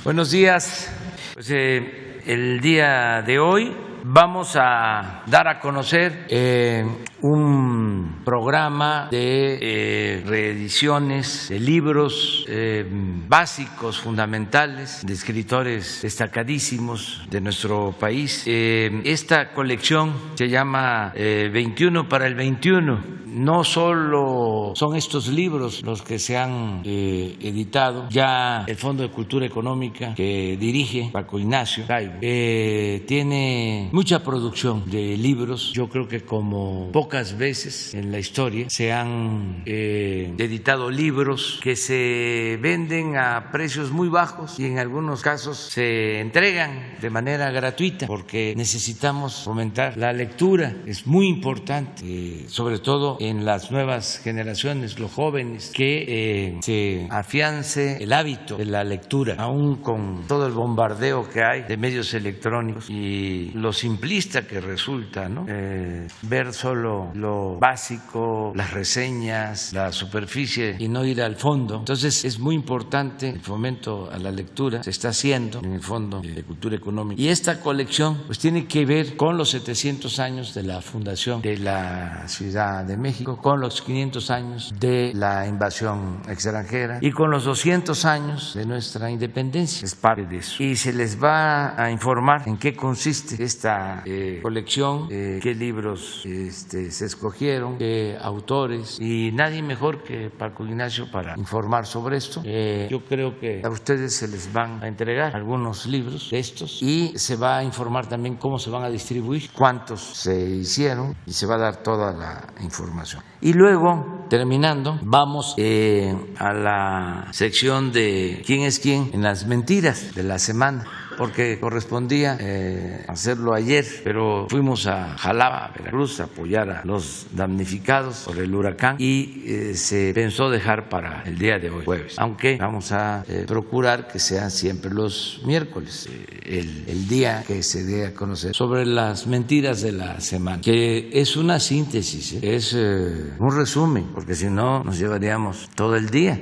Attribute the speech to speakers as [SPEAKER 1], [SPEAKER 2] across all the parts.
[SPEAKER 1] Buenos días. Pues, el día de hoy vamos a dar a conocer un programa de reediciones de libros básicos, fundamentales, de escritores destacadísimos de nuestro país. Esta colección se llama 21 para el 21. No solo son estos libros los que se han editado, ya el Fondo de Cultura Económica que dirige Paco Ignacio Taibo tiene mucha producción de libros. Yo creo que como pocas veces en la historia se han editado libros que se venden a precios muy bajos y en algunos casos se entregan de manera gratuita, porque necesitamos fomentar la lectura. Es muy importante, sobre todo en las nuevas generaciones, los jóvenes, que se afiance el hábito de la lectura, aún con todo el bombardeo que hay de medios electrónicos y lo simplista que resulta, ¿no? Ver solo lo básico, las reseñas, la superficie y no ir al fondo. Entonces es muy importante el fomento a la lectura. Se está haciendo en el Fondo de Cultura Económica. Y esta colección pues tiene que ver con los 700 años de la fundación de la Ciudad de México, con los 500 años de la invasión extranjera y con los 200 años de nuestra independencia. Es parte de eso. Y se les va a informar en qué consiste esta colección, qué libros se escogieron, qué autores, y nadie mejor que Paco Ignacio para informar sobre esto. Yo creo que a ustedes se les van a entregar algunos libros de estos y se va a informar también cómo se van a distribuir, cuántos se hicieron, y se va a dar toda la información. Y luego, terminando, vamos a la sección de ¿Quién es quién? En las mentiras de la semana, porque correspondía hacerlo ayer, pero fuimos a Jalapa, Veracruz, a apoyar a los damnificados por el huracán y se pensó dejar para el día de hoy, jueves, aunque vamos a procurar que sean siempre los miércoles, el día que se dé a conocer sobre las mentiras de la semana, que es una síntesis, es un resumen, porque si no nos llevaríamos todo el día.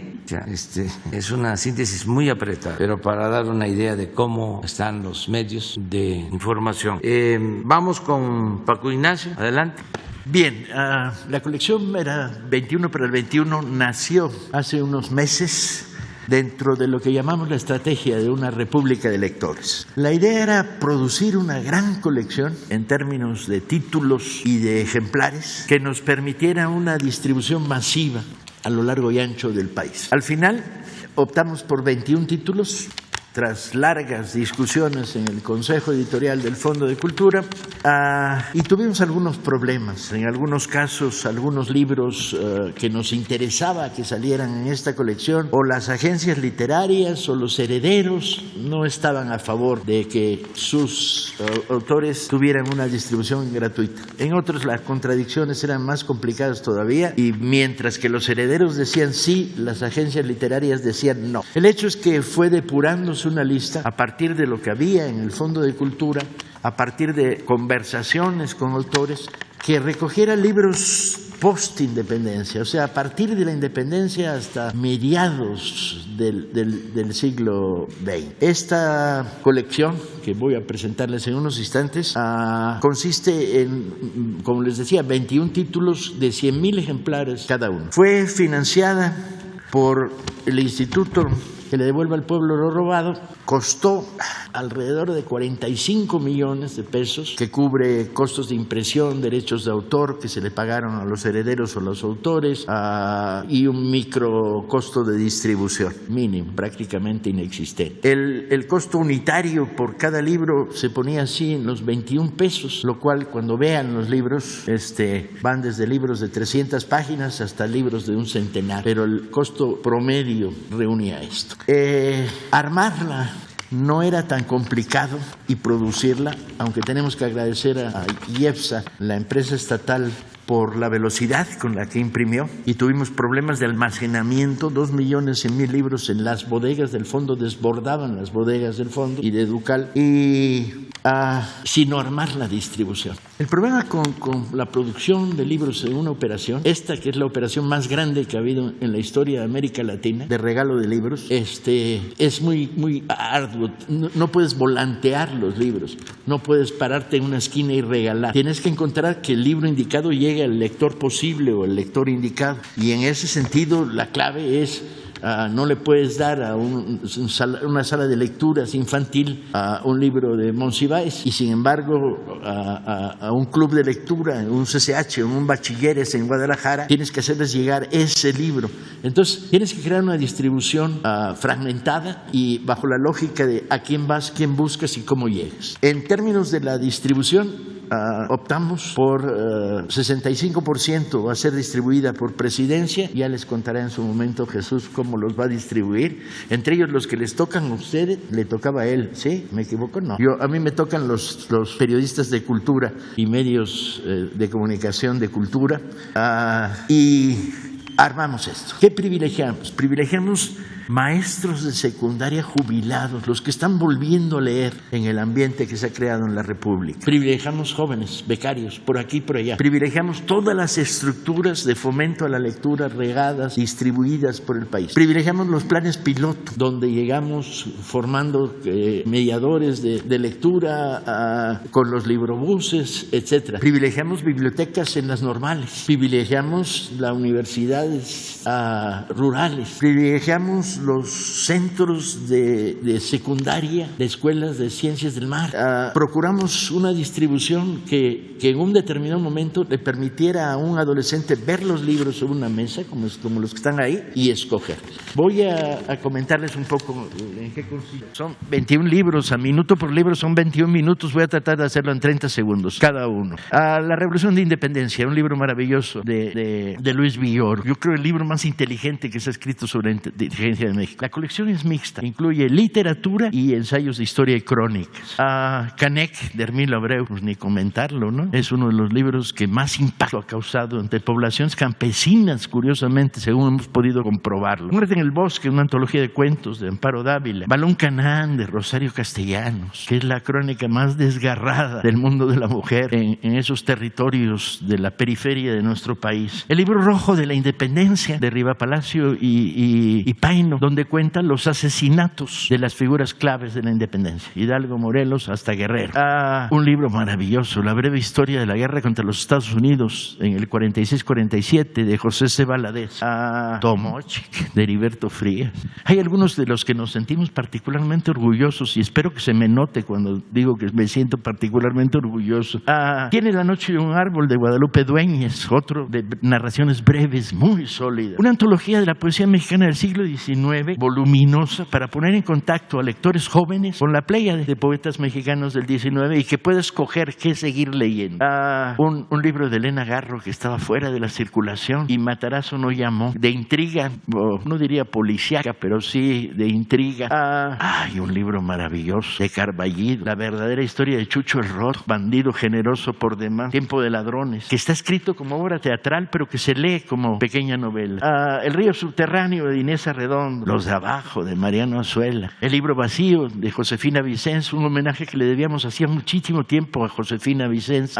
[SPEAKER 1] Es una síntesis muy apretada, pero para dar una idea de cómo están los medios de información. Vamos con Paco Ignacio, adelante.
[SPEAKER 2] Bien, la colección era 21 para el 21, nació hace unos meses dentro de lo que llamamos la estrategia de una república de lectores. La idea era producir una gran colección en términos de títulos y de ejemplares que nos permitiera una distribución masiva a lo largo y ancho del país. Al final optamos por 21 títulos, tras largas discusiones en el Consejo Editorial del Fondo de Cultura, y tuvimos algunos problemas. En algunos casos, algunos libros que nos interesaba que salieran en esta colección, o las agencias literarias o los herederos no estaban a favor de que sus autores tuvieran una distribución gratuita. En otros las contradicciones eran más complicadas todavía, y mientras que los herederos decían sí, las agencias literarias decían no. El hecho es que fue depurándose una lista a partir de lo que había en el Fondo de Cultura, a partir de conversaciones con autores, que recogiera libros post-independencia, o sea, a partir de la independencia hasta mediados del siglo XX. Esta colección, que voy a presentarles en unos instantes, consiste en, como les decía, 21 títulos de 100,000 ejemplares cada uno. Fue financiada por el Instituto que le devuelva al pueblo lo robado. Costó alrededor de 45 millones de pesos, que cubre costos de impresión, derechos de autor que se le pagaron a los herederos o los autores, y un micro costo de distribución mínimo, prácticamente inexistente. El costo unitario por cada libro se ponía así en los 21 pesos, lo cual, cuando vean los libros, van desde libros de 300 páginas hasta libros de un centenar, pero el costo promedio reunía esto. Armarla no era tan complicado, y producirla, aunque tenemos que agradecer a IEPSA, la empresa estatal, por la velocidad con la que imprimió y tuvimos problemas de almacenamiento. 2.100.000 libros en las bodegas del fondo, desbordaban las bodegas del fondo y de Ducal, y sino armar la distribución. El problema con la producción de libros en una operación, esta que es la operación más grande que ha habido en la historia de América Latina, de regalo de libros, es muy arduo. No puedes volantear los libros, no puedes pararte en una esquina y regalar. Tienes que encontrar que el libro indicado llegue al lector posible o al lector indicado. Y en ese sentido la clave es no le puedes dar a una sala de lecturas infantil a un libro de Monsiváis y sin embargo a un club de lectura, un CCH o un bachilleres en Guadalajara, tienes que hacerles llegar ese libro. Entonces tienes que crear una distribución fragmentada y bajo la lógica de a quién vas, quién buscas y cómo llegas. En términos de la distribución, optamos por 65% va a ser distribuida por Presidencia. Ya les contará en su momento Jesús cómo los va a distribuir. Entre ellos los que les tocan a ustedes, le tocaba a él. ¿Sí? ¿Me equivoco? No. A mí me tocan los periodistas de cultura y medios de comunicación de cultura. Y armamos esto. ¿Qué privilegiamos? Privilegiamos maestros de secundaria jubilados, los que están volviendo a leer en el ambiente que se ha creado en la República. Privilegiamos jóvenes, becarios, por aquí y por allá. Privilegiamos todas las estructuras de fomento a la lectura regadas, distribuidas por el país. Privilegiamos los planes piloto, donde llegamos formando mediadores de lectura con los librobuses, etc. Privilegiamos bibliotecas en las normales. Privilegiamos las universidades rurales. Privilegiamos los centros de secundaria, de escuelas de ciencias del mar. Procuramos una distribución que en un determinado momento le permitiera a un adolescente ver los libros sobre una mesa, como los que están ahí, y escoger. Voy a comentarles un poco en qué consiste. Son 21 libros, a minuto por libro son 21 minutos. Voy a tratar de hacerlo en 30 segundos, cada uno. La Revolución de Independencia, un libro maravilloso de Luis Villoro. Yo creo el libro más inteligente que se ha escrito sobre la inteligencia de México. La colección es mixta, incluye literatura y ensayos de historia y crónicas. Canek, de Hermilo Abreu, pues ni comentarlo, ¿no? Es uno de los libros que más impacto ha causado entre poblaciones campesinas, curiosamente, según hemos podido comprobarlo. Muerte en el bosque, una antología de cuentos de Amparo Dávila. Balón Canaán, de Rosario Castellanos, que es la crónica más desgarrada del mundo de la mujer en esos territorios de la periferia de nuestro país. El libro rojo de la Independencia, de Riva Palacio y Paino, donde cuentan los asesinatos de las figuras claves de la independencia, Hidalgo, Morelos, hasta Guerrero. Un libro maravilloso, La breve historia de la guerra contra los Estados Unidos en el 46-47, de José C. Valadez. Tomochic, de Heriberto Frías. Hay algunos de los que nos sentimos particularmente orgullosos y espero que se me note cuando digo que me siento particularmente orgulloso. Tiene La noche de un árbol, de Guadalupe Dueñez, otro de narraciones breves, muy sólida. Una antología de la poesía mexicana del siglo XIX, voluminosa, para poner en contacto a lectores jóvenes con la pléyade de poetas mexicanos del XIX y que pueda escoger qué seguir leyendo. Un libro de Elena Garro que estaba fuera de la circulación y Matarazzo no llamó, de intriga, no diría policíaca, pero sí de intriga. Hay un libro maravilloso de Carballido, La verdadera historia de Chucho el Roto, bandido generoso por demás, Tiempo de ladrones, que está escrito como obra teatral pero que se lee como pequeña novela. El río subterráneo, de Inés Arredondo, Los de abajo, de Mariano Azuela, El libro vacío, de Josefina Vicens, un homenaje que le debíamos hacía muchísimo tiempo a Josefina Vicens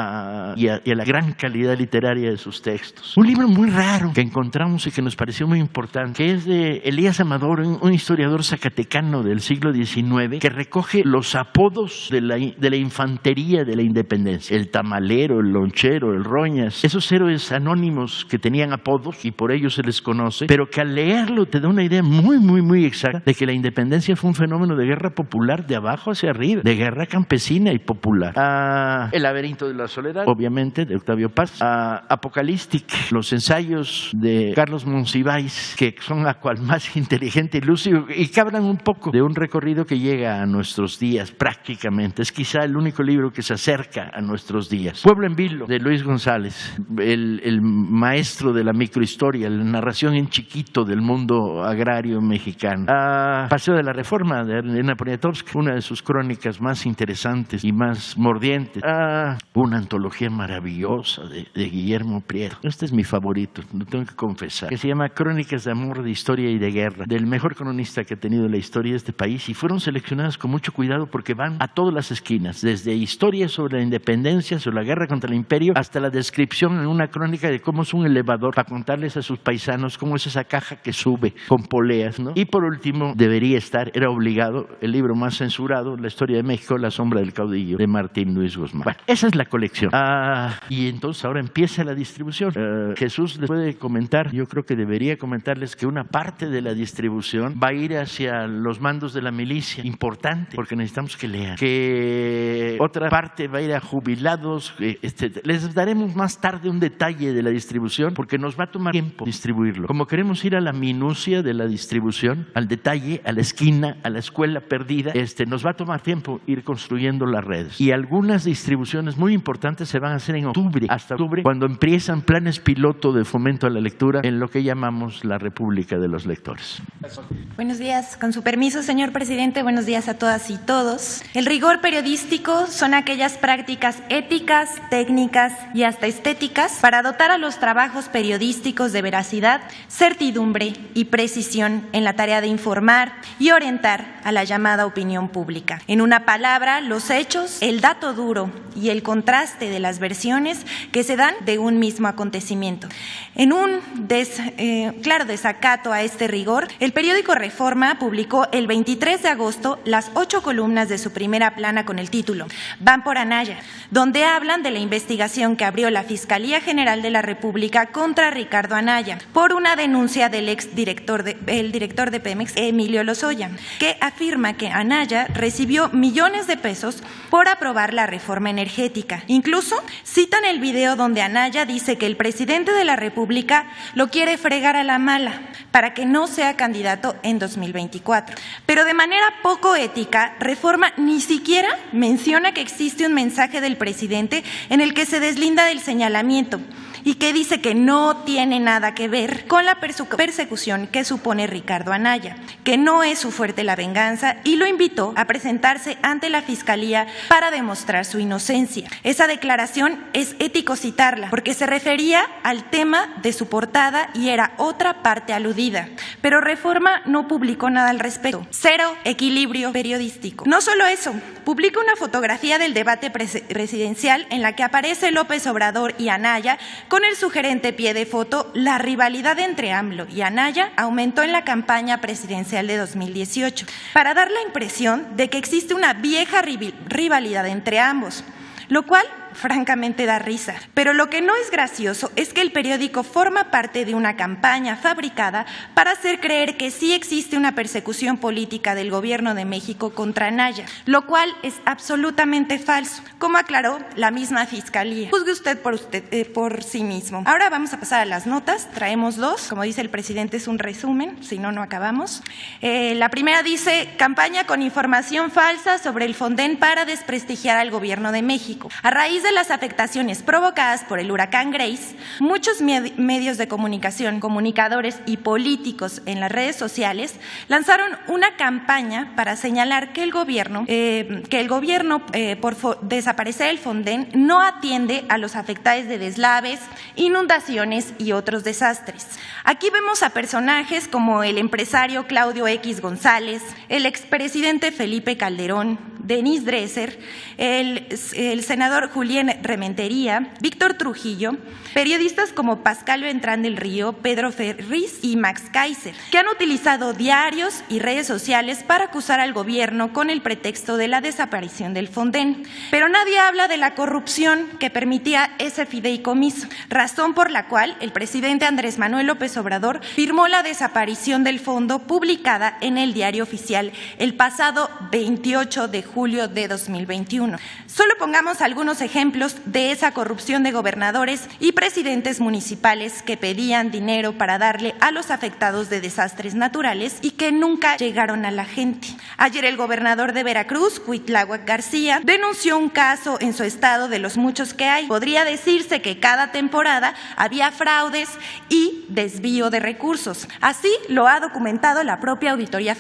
[SPEAKER 2] y a la gran calidad literaria de sus textos. Un libro muy raro que encontramos y que nos pareció muy importante, que es de Elías Amador, un historiador zacatecano del siglo XIX, que recoge los apodos de la infantería de la independencia: el tamalero, el lonchero, el roñas, esos héroes anónimos que tenían apodos y por ello se les conoce, pero que al leerlo te da una idea muy exacta de que la independencia fue un fenómeno de guerra popular de abajo hacia arriba, de guerra campesina y popular. El laberinto de la soledad, obviamente, de Octavio Paz. Apocalístic, los ensayos de Carlos Monsiváis, que son a cual más inteligente y lúcido y que hablan un poco de un recorrido que llega a nuestros días prácticamente. Es quizá el único libro que se acerca a nuestros días. Pueblo en Vilo, de Luis González, el maestro de la microhistoria, la narración en chiquito del mundo agrario mexicano. Paseo de la Reforma, de Elena Poniatowska, una de sus crónicas más interesantes y más mordientes. Un una antología maravillosa de Guillermo Prieto. Este es mi favorito, lo tengo que confesar, que se llama Crónicas de Amor, de Historia y de Guerra, del mejor cronista que ha tenido la historia de este país, y fueron seleccionadas con mucho cuidado porque van a todas las esquinas, desde historias sobre la independencia, sobre la guerra contra el imperio, hasta la descripción en una crónica de cómo es un elevador para contarles a sus paisanos cómo es esa caja que sube con poleas, ¿no? Y por último, debería estar, era obligado, el libro más censurado, La Historia de México, La Sombra del Caudillo, de Martín Luis Guzmán. Bueno, esa es la colección. Y entonces ahora empieza la distribución. Jesús les puede comentar, yo creo que debería comentarles que una parte de la distribución va a ir hacia los mandos de la milicia, importante, porque necesitamos que lean. Que otra parte va a ir a jubilados. Les daremos más tarde un detalle de la distribución, porque nos va a tomar tiempo distribuirlo. Como queremos ir a la minucia de la distribución, al detalle, a la esquina, a la escuela perdida, nos va a tomar tiempo ir construyendo las redes. Y algunas distribuciones muy importantes se van a hacer en octubre, hasta octubre, cuando empiezan planes piloto de fomento a la lectura en lo que llamamos la República de los Lectores.
[SPEAKER 3] Buenos días, con su permiso, señor presidente, buenos días a todas y todos. El rigor periodístico son aquellas prácticas éticas, técnicas y hasta estéticas para dotar a los trabajos periodísticos de veracidad, certidumbre y precisión en la tarea de informar y orientar a la llamada opinión pública. En una palabra, los hechos, el dato duro y el contraste de las versiones que se dan de un mismo acontecimiento. En un claro desacato a este rigor, el periódico Reforma publicó el 23 de agosto las 8 columnas de su primera plana con el título Van por Anaya, donde hablan de la investigación que abrió la Fiscalía General de la República contra Ricardo Anaya por una denuncia del director de Pemex, Emilio Lozoya, que afirma que Anaya recibió millones de pesos por aprobar la reforma energética. Incluso citan el video donde Anaya dice que el presidente de la República lo quiere fregar a la mala para que no sea candidato en 2024. Pero de manera poco ética, Reforma ni siquiera menciona que existe un mensaje del presidente en el que se deslinda del señalamiento y que dice que no tiene nada que ver con la persecución que supone Ricardo Anaya, que no es su fuerte la venganza, y lo invitó a presentarse ante la Fiscalía para demostrar su inocencia. Esa declaración es ético citarla, porque se refería al tema de su portada y era otra parte aludida, pero Reforma no publicó nada al respecto. Cero equilibrio periodístico. No solo eso, publica una fotografía del debate presidencial en la que aparece López Obrador y Anaya con el sugerente pie de foto: la rivalidad entre AMLO y Anaya aumentó en la campaña presidencial de 2018, para dar la impresión de que existe una vieja rivalidad entre ambos, lo cual francamente da risa. Pero lo que no es gracioso es que el periódico forma parte de una campaña fabricada para hacer creer que sí existe una persecución política del gobierno de México contra Anaya, lo cual es absolutamente falso, como aclaró la misma Fiscalía. Juzgue usted por sí mismo. Ahora vamos a pasar a las notas. Traemos dos. Como dice el presidente, es un resumen, si no, no acabamos. La primera dice: campaña con información falsa sobre el Fonden para desprestigiar al gobierno de México. A raíz de las afectaciones provocadas por el huracán Grace, muchos medios de comunicación, comunicadores y políticos en las redes sociales lanzaron una campaña para señalar que el gobierno por desaparecer el Fonden no atiende a los afectados de deslaves, inundaciones y otros desastres. Aquí vemos a personajes como el empresario Claudio X González, el expresidente Felipe Calderón, Denise Dresser, el senador Julián Rementería, Víctor Trujillo, periodistas como Pascal Beltrán del Río, Pedro Ferriz y Max Kaiser, que han utilizado diarios y redes sociales para acusar al gobierno con el pretexto de la desaparición del Fonden. Pero nadie habla de la corrupción que permitía ese fideicomiso, razón por la cual el presidente Andrés Manuel López Obrador firmó la desaparición del fondo, publicada en el Diario Oficial el pasado 28 de julio de 2021. Solo pongamos algunos ejemplos de esa corrupción de gobernadores y presidentes municipales que pedían dinero para darle a los afectados de desastres naturales y que nunca llegaron a la gente. Ayer el gobernador de Veracruz, Cuitláhuac García, denunció un caso en su estado de los muchos que hay. Podría decirse que cada temporada había fraudes y desvío de recursos. Así lo ha documentado la propia Auditoría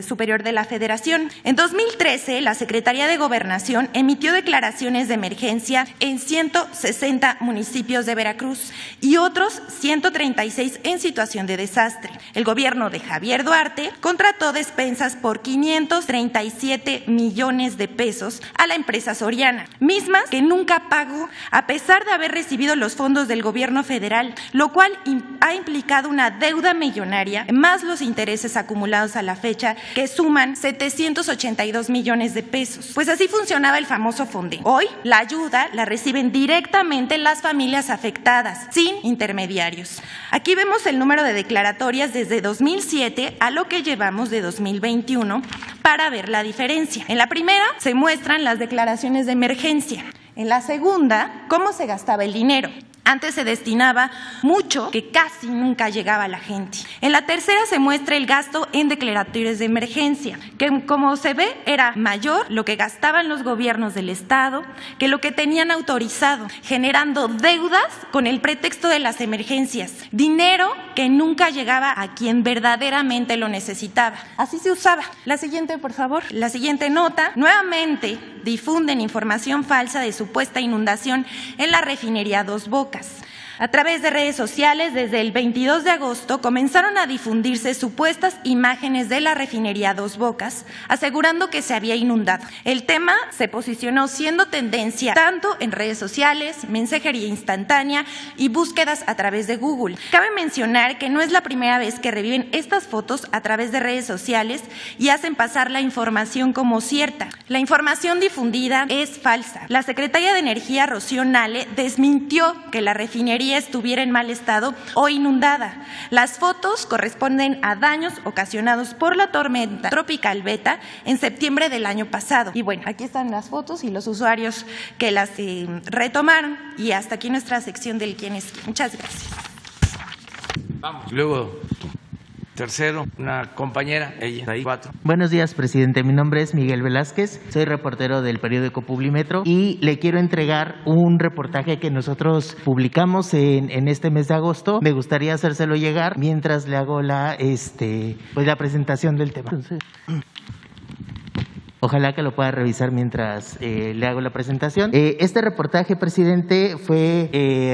[SPEAKER 3] Superior de la Federación. En 2013, 2017, la Secretaría de Gobernación emitió declaraciones de emergencia en 160 municipios de Veracruz y otros 136 en situación de desastre. El gobierno de Javier Duarte contrató despensas por 537 millones de pesos a la empresa Soriana, mismas que nunca pagó a pesar de haber recibido los fondos del gobierno federal, lo cual ha implicado una deuda millonaria, más los intereses acumulados a la fecha, que suman 782 millones de pesos. Pues así funcionaba el famoso Fonden. Hoy, la ayuda la reciben directamente las familias afectadas, sin intermediarios. Aquí vemos el número de declaratorias desde 2007 a lo que llevamos de 2021 para ver la diferencia. En la primera se muestran las declaraciones de emergencia. En la segunda, cómo se gastaba el dinero. Antes se destinaba mucho que casi nunca llegaba a la gente. En la tercera se muestra el gasto en declaratorios de emergencia, que como se ve era mayor lo que gastaban los gobiernos del Estado que lo que tenían autorizado, generando deudas con el pretexto de las emergencias, dinero que nunca llegaba a quien verdaderamente lo necesitaba. Así se usaba. La siguiente, por favor. La siguiente nota. Nuevamente difunden información falsa de supuesta inundación en la refinería Dos Bocas. A través de redes sociales, desde el 22 de agosto, comenzaron a difundirse supuestas imágenes de la refinería Dos Bocas, asegurando que se había inundado. El tema se posicionó siendo tendencia tanto en redes sociales, mensajería instantánea y búsquedas a través de Google. Cabe mencionar que no es la primera vez que reviven estas fotos a través de redes sociales y hacen pasar la información como cierta. La información difundida es falsa. La secretaria de Energía, Rocío Nale, desmintió que la refinería estuviera en mal estado o inundada. Las fotos corresponden a daños ocasionados por la tormenta tropical Beta en septiembre del año pasado. Y bueno, aquí están las fotos y los usuarios que las retomaron. Y hasta aquí nuestra sección del quién es quién. Muchas gracias.
[SPEAKER 1] Vamos, luego tercero, una compañera, ella, ahí, 4.
[SPEAKER 4] Buenos días, presidente. Mi nombre es Miguel Velázquez, soy reportero del periódico Publimetro y le quiero entregar un reportaje que nosotros publicamos en este mes de agosto. Me gustaría hacérselo llegar mientras le hago la presentación del tema. Entonces, ojalá que lo pueda revisar mientras le hago la presentación. Este reportaje, presidente, fue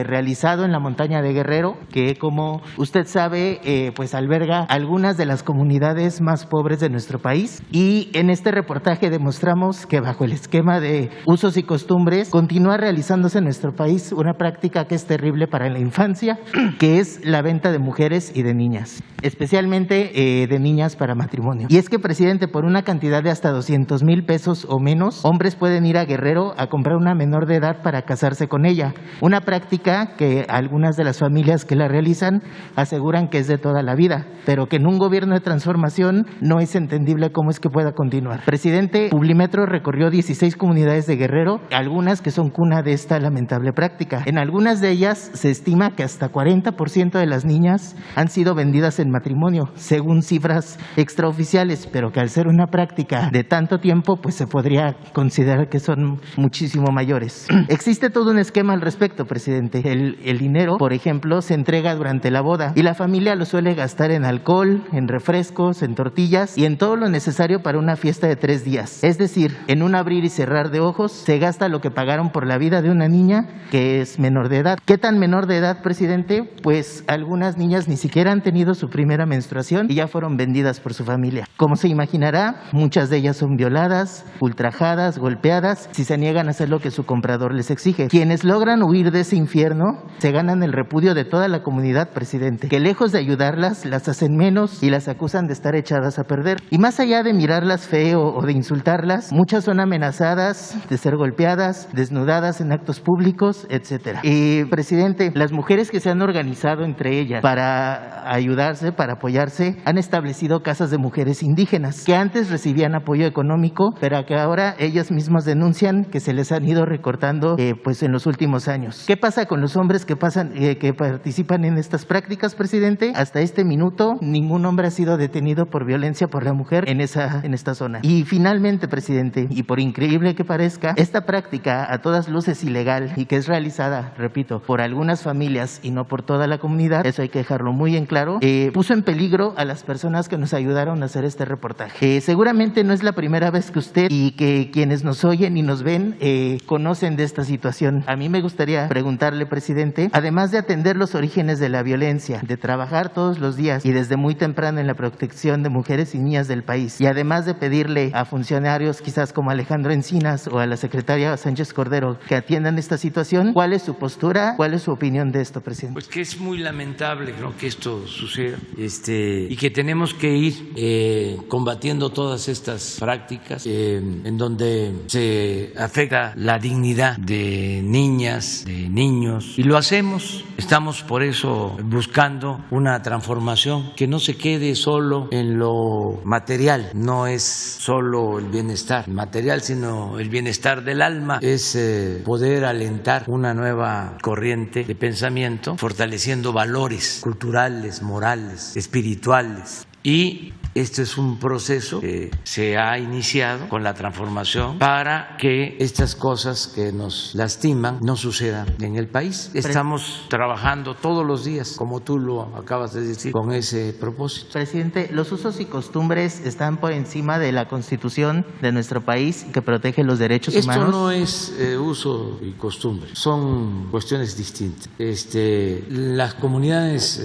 [SPEAKER 4] realizado en la montaña de Guerrero, que como usted sabe, pues alberga algunas de las comunidades más pobres de nuestro país. Y en este reportaje demostramos que bajo el esquema de usos y costumbres continúa realizándose en nuestro país una práctica que es terrible para la infancia, que es la venta de mujeres y de niñas, especialmente de niñas para matrimonio. Y es que, presidente, por una cantidad de hasta 200,000 pesos o menos, hombres pueden ir a Guerrero a comprar una menor de edad para casarse con ella. Una práctica que algunas de las familias que la realizan aseguran que es de toda la vida, pero que en un gobierno de transformación no es entendible cómo es que pueda continuar. Presidente, Publimetro recorrió 16 comunidades de Guerrero, algunas que son cuna de esta lamentable práctica. En algunas de ellas se estima que hasta 40% de las niñas han sido vendidas en matrimonio, según cifras extraoficiales, pero que al ser una práctica de tanto tiempo, pues se podría considerar que son muchísimo mayores. Existe todo un esquema al respecto, presidente. El dinero, por ejemplo, se entrega durante la boda y la familia lo suele gastar en alcohol, en refrescos, en tortillas y en todo lo necesario para una fiesta de 3 días. Es decir, en un abrir y cerrar de ojos se gasta lo que pagaron por la vida de una niña que es menor de edad. ¿Qué tan menor de edad, presidente? Pues algunas niñas ni siquiera han tenido su primera menstruación y ya fueron vendidas por su familia. Como se imaginará, muchas de ellas son violadas, ultrajadas, golpeadas, si se niegan a hacer lo que su comprador les exige. Quienes logran huir de ese infierno se ganan el repudio de toda la comunidad, presidente, que lejos de ayudarlas, las hacen menos y las acusan de estar echadas a perder. Y más allá de mirarlas feo o de insultarlas, muchas son amenazadas de ser golpeadas, desnudadas en actos públicos, etcétera. Presidente, las mujeres que se han organizado entre ellas para ayudarse, para apoyarse, han establecido casas de mujeres indígenas que antes recibían apoyo económico, pero que ahora ellas mismas denuncian que se les han ido recortando pues en los últimos años. ¿Qué pasa con los hombres que participan en estas prácticas, presidente? Hasta este minuto ningún hombre ha sido detenido por violencia por la mujer en esta zona. Y finalmente, presidente, y por increíble que parezca, esta práctica a todas luces ilegal y que es realizada, repito, por algunas familias y no por toda la comunidad, eso hay que dejarlo muy en claro, puso en peligro a las personas que nos ayudaron a hacer este reportaje. Seguramente no es la primera vez que usted y que quienes nos oyen y nos ven conocen de esta situación. A mí me gustaría preguntarle, presidente, además de atender los orígenes de la violencia, de trabajar todos los días y desde muy temprano en la protección de mujeres y niñas del país, y además de pedirle a funcionarios quizás como Alejandro Encinas o a la secretaria Sánchez Cordero que atiendan esta situación, ¿cuál es su postura? ¿Cuál es su opinión de esto, presidente?
[SPEAKER 1] Pues que es muy lamentable, ¿no?, que esto suceda y que tenemos que ir combatiendo todas estas prácticas en donde se afecta la dignidad de niñas, de niños, y lo hacemos. Estamos por eso buscando una transformación que no se quede solo en lo material, no es solo el bienestar material, sino el bienestar del alma, es poder alentar una nueva corriente de pensamiento, fortaleciendo valores culturales, morales, espirituales. Y este es un proceso que se ha iniciado con la transformación para que estas cosas que nos lastiman no sucedan en el país. Estamos trabajando todos los días, como tú lo acabas de decir, con ese propósito.
[SPEAKER 4] Presidente, los usos y costumbres están por encima de la Constitución de nuestro país que protege los derechos humanos.
[SPEAKER 1] Esto no es uso y costumbre, son cuestiones distintas. Las comunidades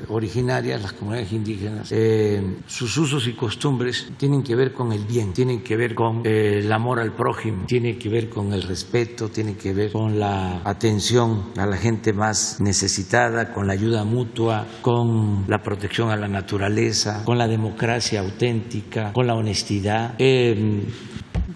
[SPEAKER 1] originarias, las comunidades indígenas, sus usos y costumbres tienen que ver con el bien, tienen que ver con el amor al prójimo, tienen que ver con el respeto, tienen que ver con la atención a la gente más necesitada, con la ayuda mutua, con la protección a la naturaleza, con la democracia auténtica, con la honestidad.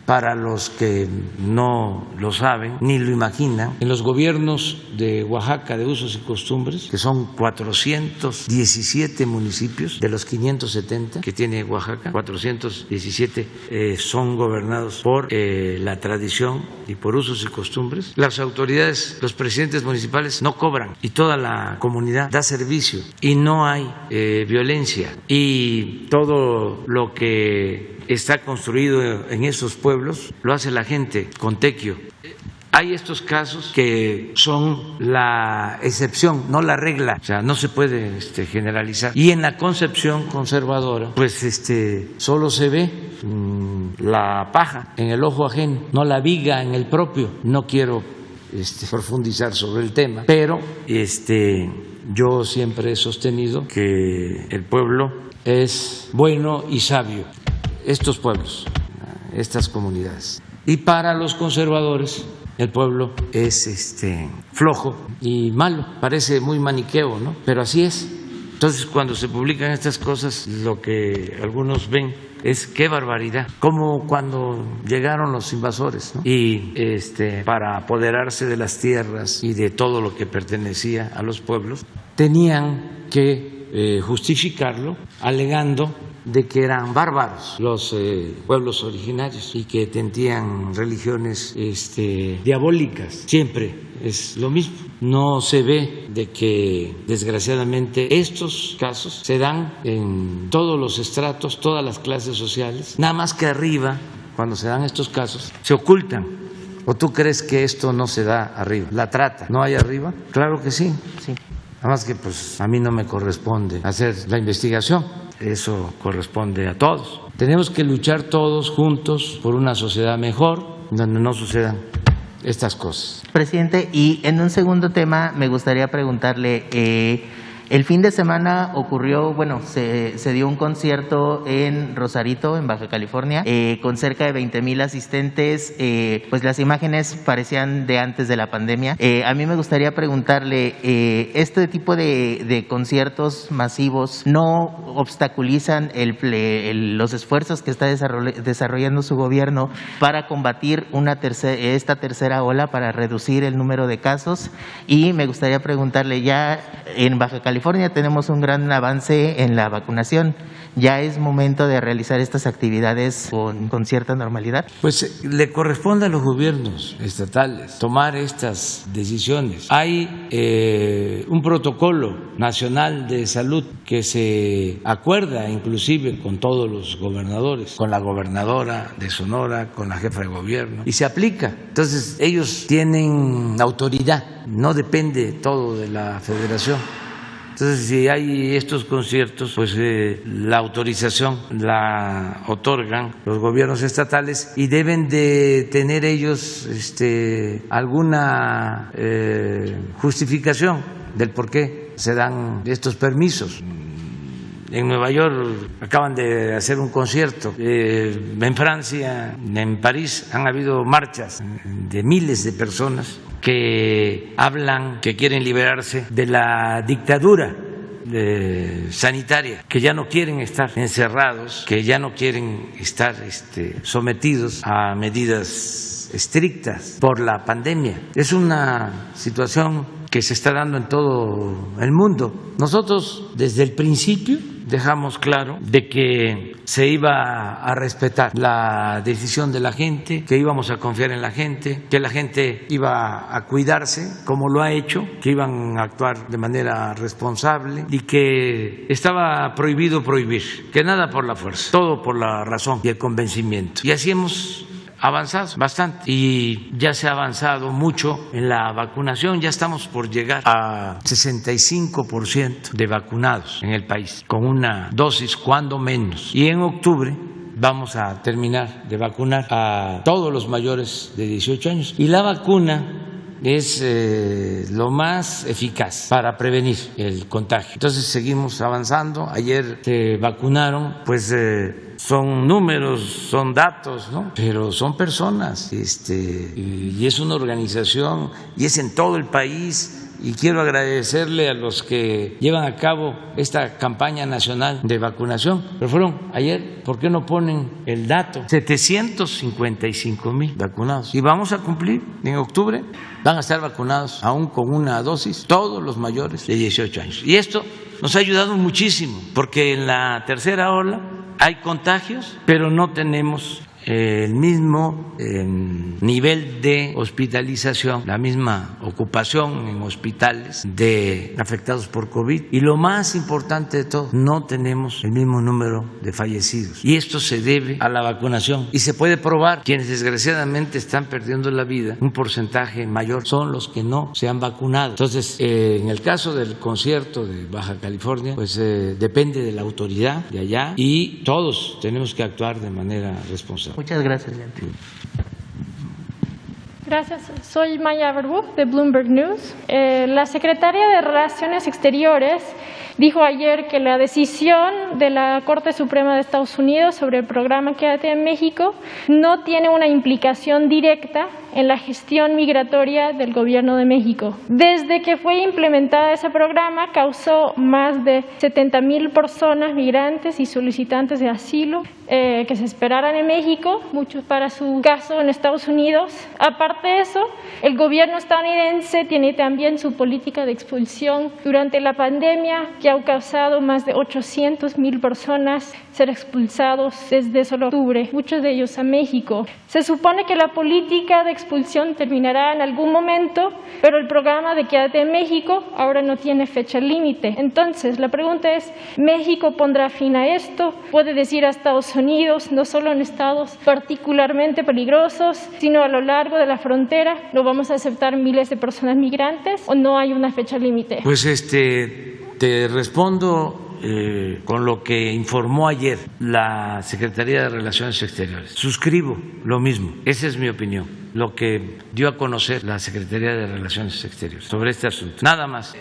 [SPEAKER 1] Para los que no lo saben ni lo imaginan, en los gobiernos de Oaxaca de usos y costumbres, que son 417 municipios de los 570 que tiene Oaxaca, 417 son gobernados por la tradición y por usos y costumbres. Las autoridades, los presidentes municipales no cobran y toda la comunidad da servicio y no hay violencia, y todo lo que está construido en esos pueblos lo hace la gente con tequio. Hay estos casos que son la excepción, no la regla, o sea, no se puede generalizar. Y en la concepción conservadora, pues solo se ve la paja en el ojo ajeno, no la viga en el propio. No quiero profundizar sobre el tema, pero yo siempre he sostenido que el pueblo es bueno y sabio. Estos pueblos, estas comunidades. Y para los conservadores, el pueblo es flojo y malo. Parece muy maniqueo, ¿no? Pero así es. Entonces, cuando se publican estas cosas, lo que algunos ven es qué barbaridad, como cuando llegaron los invasores, ¿no? Y para apoderarse de las tierras y de todo lo que pertenecía a los pueblos, tenían que justificarlo alegando de que eran bárbaros los pueblos originarios y que tenían religiones diabólicas. Siempre es lo mismo. No se ve de que desgraciadamente estos casos se dan en todos los estratos, todas las clases sociales, nada más que arriba, cuando se dan estos casos, se ocultan. ¿O tú crees que esto no se da arriba? ¿La trata no hay arriba? Claro que sí.
[SPEAKER 4] Sí.
[SPEAKER 1] Nada más que pues a mí no me corresponde hacer la investigación, eso corresponde a todos. Tenemos que luchar todos juntos por una sociedad mejor, donde no sucedan estas cosas.
[SPEAKER 4] Presidente, y en un segundo tema me gustaría preguntarle, el fin de semana ocurrió, se dio un concierto en Rosarito, en Baja California, con cerca de 20,000 asistentes. Pues las imágenes parecían de antes de la pandemia. A mí me gustaría preguntarle, ¿este tipo de conciertos masivos no obstaculizan los esfuerzos que está desarrollando su gobierno para combatir esta tercera ola, para reducir el número de casos? Y me gustaría preguntarle, ya en Baja California tenemos un gran avance en la vacunación. ¿Ya es momento de realizar estas actividades con cierta normalidad?
[SPEAKER 1] Pues le corresponde a los gobiernos estatales tomar estas decisiones. Hay un protocolo nacional de salud que se acuerda inclusive con todos los gobernadores, con la gobernadora de Sonora, con la jefa de gobierno, y se aplica. Entonces ellos tienen autoridad, no depende todo de la federación. Entonces, si hay estos conciertos, pues la autorización la otorgan los gobiernos estatales y deben de tener ellos alguna justificación del por qué se dan estos permisos. En Nueva York acaban de hacer un concierto, en Francia, en París han habido marchas de miles de personas que hablan que quieren liberarse de la dictadura sanitaria, que ya no quieren estar encerrados, que ya no quieren estar sometidos a medidas estrictas por la pandemia. Es una situación que se está dando en todo el mundo. Nosotros desde el principio dejamos claro de que se iba a respetar la decisión de la gente, que íbamos a confiar en la gente, que la gente iba a cuidarse como lo ha hecho, que iban a actuar de manera responsable y que estaba prohibido prohibir, que nada por la fuerza, todo por la razón y el convencimiento. Y así hemos avanzado bastante y ya se ha avanzado mucho en la vacunación, ya estamos por llegar a 65% de vacunados en el país, con una dosis cuando menos. Y en octubre vamos a terminar de vacunar a todos los mayores de 18 años. Y la vacuna es lo más eficaz para prevenir el contagio. Entonces seguimos avanzando. Ayer se vacunaron, pues son números, son datos, ¿no? Pero son personas, y es una organización y es en todo el país. Y quiero agradecerle a los que llevan a cabo esta campaña nacional de vacunación. Pero fueron ayer, ¿por qué no ponen el dato? 755,000 vacunados. Y vamos a cumplir en octubre. Van a estar vacunados aún con una dosis todos los mayores de 18 años. Y esto nos ha ayudado muchísimo, porque en la tercera ola hay contagios, pero no tenemos el mismo nivel de hospitalización, la misma ocupación en hospitales de afectados por COVID. Y lo más importante de todo, no tenemos el mismo número de fallecidos. Y esto se debe a la vacunación. Y se puede probar, quienes desgraciadamente están perdiendo la vida, un porcentaje mayor son los que no se han vacunado. Entonces, en el caso del concierto de Baja California, pues depende de la autoridad de allá y todos tenemos que actuar de manera responsable.
[SPEAKER 4] Muchas gracias, Leandro.
[SPEAKER 5] Gracias. Soy Maya Verbuch de Bloomberg News. La secretaria de Relaciones Exteriores dijo ayer que la decisión de la Corte Suprema de Estados Unidos sobre el programa Quédate en México no tiene una implicación directa en la gestión migratoria del Gobierno de México. Desde que fue implementado ese programa, causó más de 70,000 personas migrantes y solicitantes de asilo que se esperaran en México, muchos para su caso en Estados Unidos. Aparte de eso, el gobierno estadounidense tiene también su política de expulsión durante la pandemia, que ha causado más de 800,000 personas ser expulsados desde solo octubre, muchos de ellos a México. Se supone que la política de expulsión terminará en algún momento, pero el programa de Quédate en México ahora no tiene fecha límite. Entonces, la pregunta es, ¿México pondrá fin a esto? ¿Puede decir a Estados Unidos, no solo en estados particularmente peligrosos, sino a lo largo de la frontera, no vamos a aceptar miles de personas migrantes, o no hay una fecha límite?
[SPEAKER 1] Pues te respondo con lo que informó ayer la Secretaría de Relaciones Exteriores. Suscribo lo mismo, esa es mi opinión, lo que dio a conocer la Secretaría de Relaciones Exteriores sobre este asunto. Nada más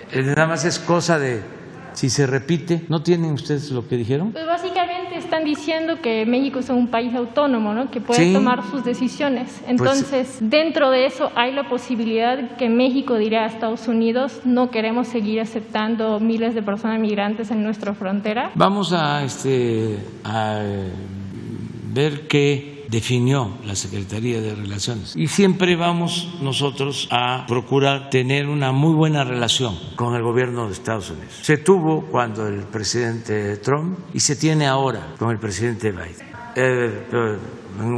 [SPEAKER 1] es cosa de, si se repite, ¿no tienen ustedes lo que dijeron?
[SPEAKER 5] Pues básicamente están diciendo que México es un país autónomo, ¿no? Que puede tomar sus decisiones. Entonces, dentro de eso hay la posibilidad que México dirá a Estados Unidos, no queremos seguir aceptando miles de personas migrantes en nuestra frontera.
[SPEAKER 1] Vamos a ver qué definió la Secretaría de Relaciones. Y siempre vamos nosotros a procurar tener una muy buena relación con el gobierno de Estados Unidos. Se tuvo cuando el presidente Trump y se tiene ahora con el presidente Biden.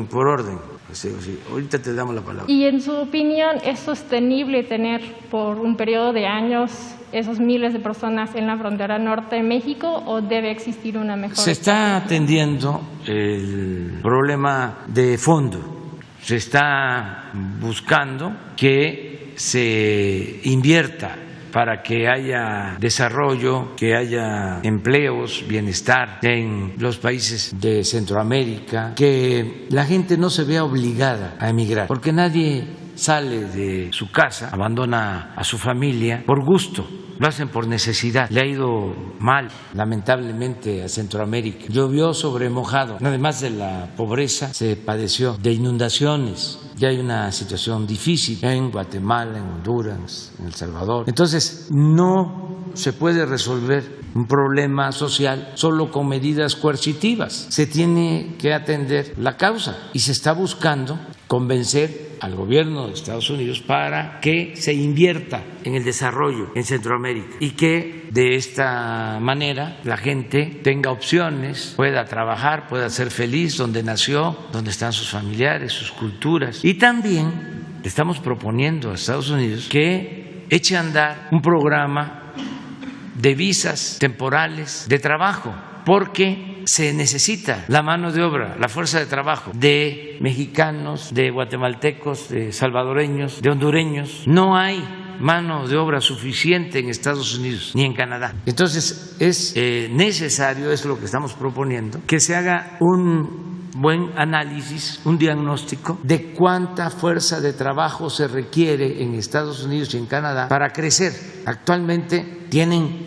[SPEAKER 1] Por orden. Sí. Ahorita te damos la palabra.
[SPEAKER 5] Y en su opinión, ¿es sostenible tener por un periodo de años esos miles de personas en la frontera norte de México, o debe existir una mejor?
[SPEAKER 1] Se está atendiendo el problema de fondo. Se está buscando que se invierta para que haya desarrollo, que haya empleos, bienestar en los países de Centroamérica, que la gente no se vea obligada a emigrar, porque nadie sale de su casa, abandona a su familia por gusto. Lo hacen por necesidad. Le ha ido mal, lamentablemente, a Centroamérica. Llovió sobre mojado. Además de la pobreza, se padeció de inundaciones. Ya hay una situación difícil en Guatemala, en Honduras, en El Salvador. Entonces, no se puede resolver un problema social solo con medidas coercitivas. Se tiene que atender la causa y se está buscando convencer al gobierno de Estados Unidos para que se invierta en el desarrollo en Centroamérica y que de esta manera la gente tenga opciones, pueda trabajar, pueda ser feliz donde nació, donde están sus familiares, sus culturas. Y también le estamos proponiendo a Estados Unidos que eche a andar un programa de visas temporales de trabajo, porque se necesita la mano de obra, la fuerza de trabajo de mexicanos, de guatemaltecos, de salvadoreños, de hondureños. No hay mano de obra suficiente en Estados Unidos ni en Canadá. Entonces es necesario, es lo que estamos proponiendo, que se haga un buen análisis, un diagnóstico de cuánta fuerza de trabajo se requiere en Estados Unidos y en Canadá para crecer. Actualmente tienen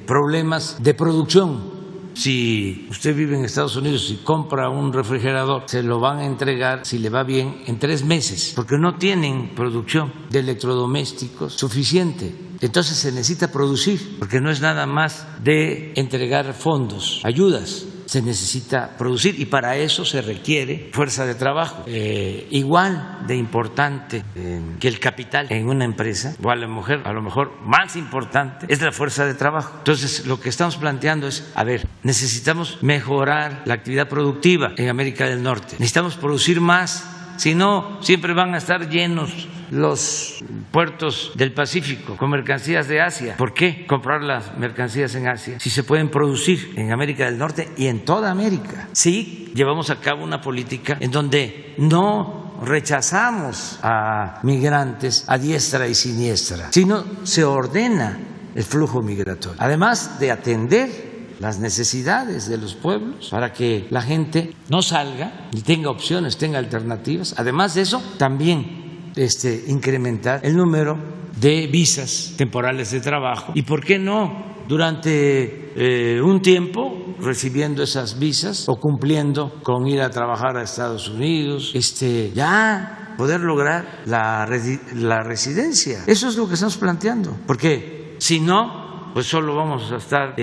[SPEAKER 1] problemas de producción. Si usted vive en Estados Unidos y compra un refrigerador, se lo van a entregar, si le va bien, en 3 meses, porque no tienen producción de electrodomésticos suficiente. Entonces se necesita producir, porque no es nada más de entregar fondos, ayudas. Se necesita producir y para eso se requiere fuerza de trabajo. Igual de importante que el capital en una empresa, o a lo mejor más importante, es la fuerza de trabajo. Entonces lo que estamos planteando es, necesitamos mejorar la actividad productiva en América del Norte. Necesitamos producir más. Si no, siempre van a estar llenos los puertos del Pacífico con mercancías de Asia. ¿Por qué comprar las mercancías en Asia si se pueden producir en América del Norte y en toda América? Sí, llevamos a cabo una política en donde no rechazamos a migrantes a diestra y siniestra, sino se ordena el flujo migratorio. Además de atender las necesidades de los pueblos para que la gente no salga y tenga opciones, tenga alternativas. Además de eso, también incrementar el número de visas temporales de trabajo y, ¿por qué no?, durante un tiempo recibiendo esas visas o cumpliendo con ir a trabajar a Estados Unidos, ya poder lograr la residencia. Eso es lo que estamos planteando, porque si no, pues solo vamos a estar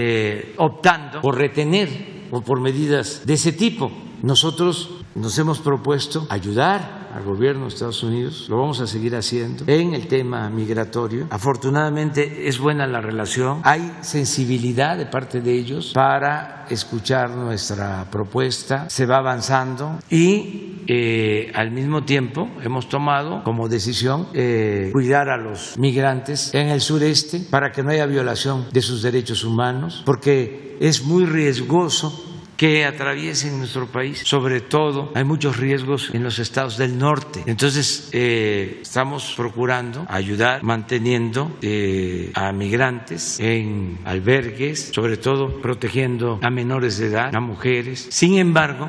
[SPEAKER 1] optando por retener o por medidas de ese tipo. Nosotros nos hemos propuesto ayudar al gobierno de Estados Unidos, lo vamos a seguir haciendo en el tema migratorio. Afortunadamente es buena la relación, hay sensibilidad de parte de ellos para escuchar nuestra propuesta, se va avanzando y al mismo tiempo hemos tomado como decisión cuidar a los migrantes en el sureste para que no haya violación de sus derechos humanos, porque es muy riesgoso que atraviesen nuestro país. Sobre todo hay muchos riesgos en los estados del norte. Entonces estamos procurando ayudar, manteniendo a migrantes en albergues, sobre todo protegiendo a menores de edad, a mujeres. Sin embargo,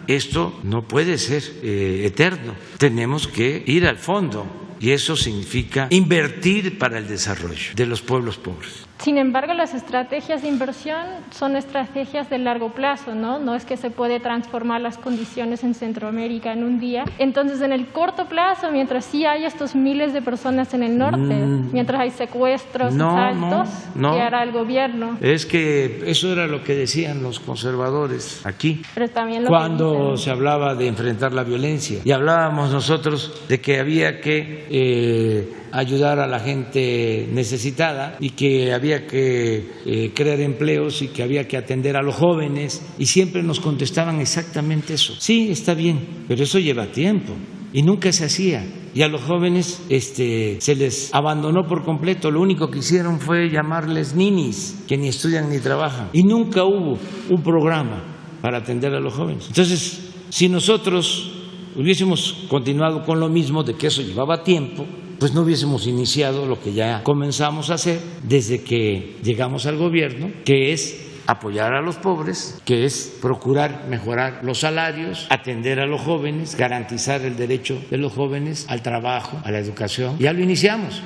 [SPEAKER 1] esto no puede ser eterno. Tenemos que ir al fondo y eso significa invertir para el desarrollo de los pueblos pobres.
[SPEAKER 5] Sin embargo, las estrategias de inversión son estrategias de largo plazo, ¿no? No es que se puede transformar las condiciones en Centroamérica en un día. Entonces, en el corto plazo, mientras sí hay estos miles de personas en el norte, mientras hay secuestros altos, ¿qué hará el gobierno?
[SPEAKER 1] Es que eso era lo que decían los conservadores aquí,
[SPEAKER 5] pero también
[SPEAKER 1] cuando se hablaba de enfrentar la violencia. Y hablábamos nosotros de que había que ayudar a la gente necesitada y que había que crear empleos y que había que atender a los jóvenes, y siempre nos contestaban exactamente eso. Sí, está bien, pero eso lleva tiempo y nunca se hacía. Y a los jóvenes se les abandonó por completo. Lo único que hicieron fue llamarles ninis, que ni estudian ni trabajan, y nunca hubo un programa para atender a los jóvenes. Entonces, si nosotros hubiésemos continuado con lo mismo, de que eso llevaba tiempo, pues no hubiésemos iniciado lo que ya comenzamos a hacer desde que llegamos al gobierno, que es apoyar a los pobres, que es procurar mejorar los salarios, atender a los jóvenes, garantizar el derecho de los jóvenes al trabajo, a la educación. Ya lo iniciamos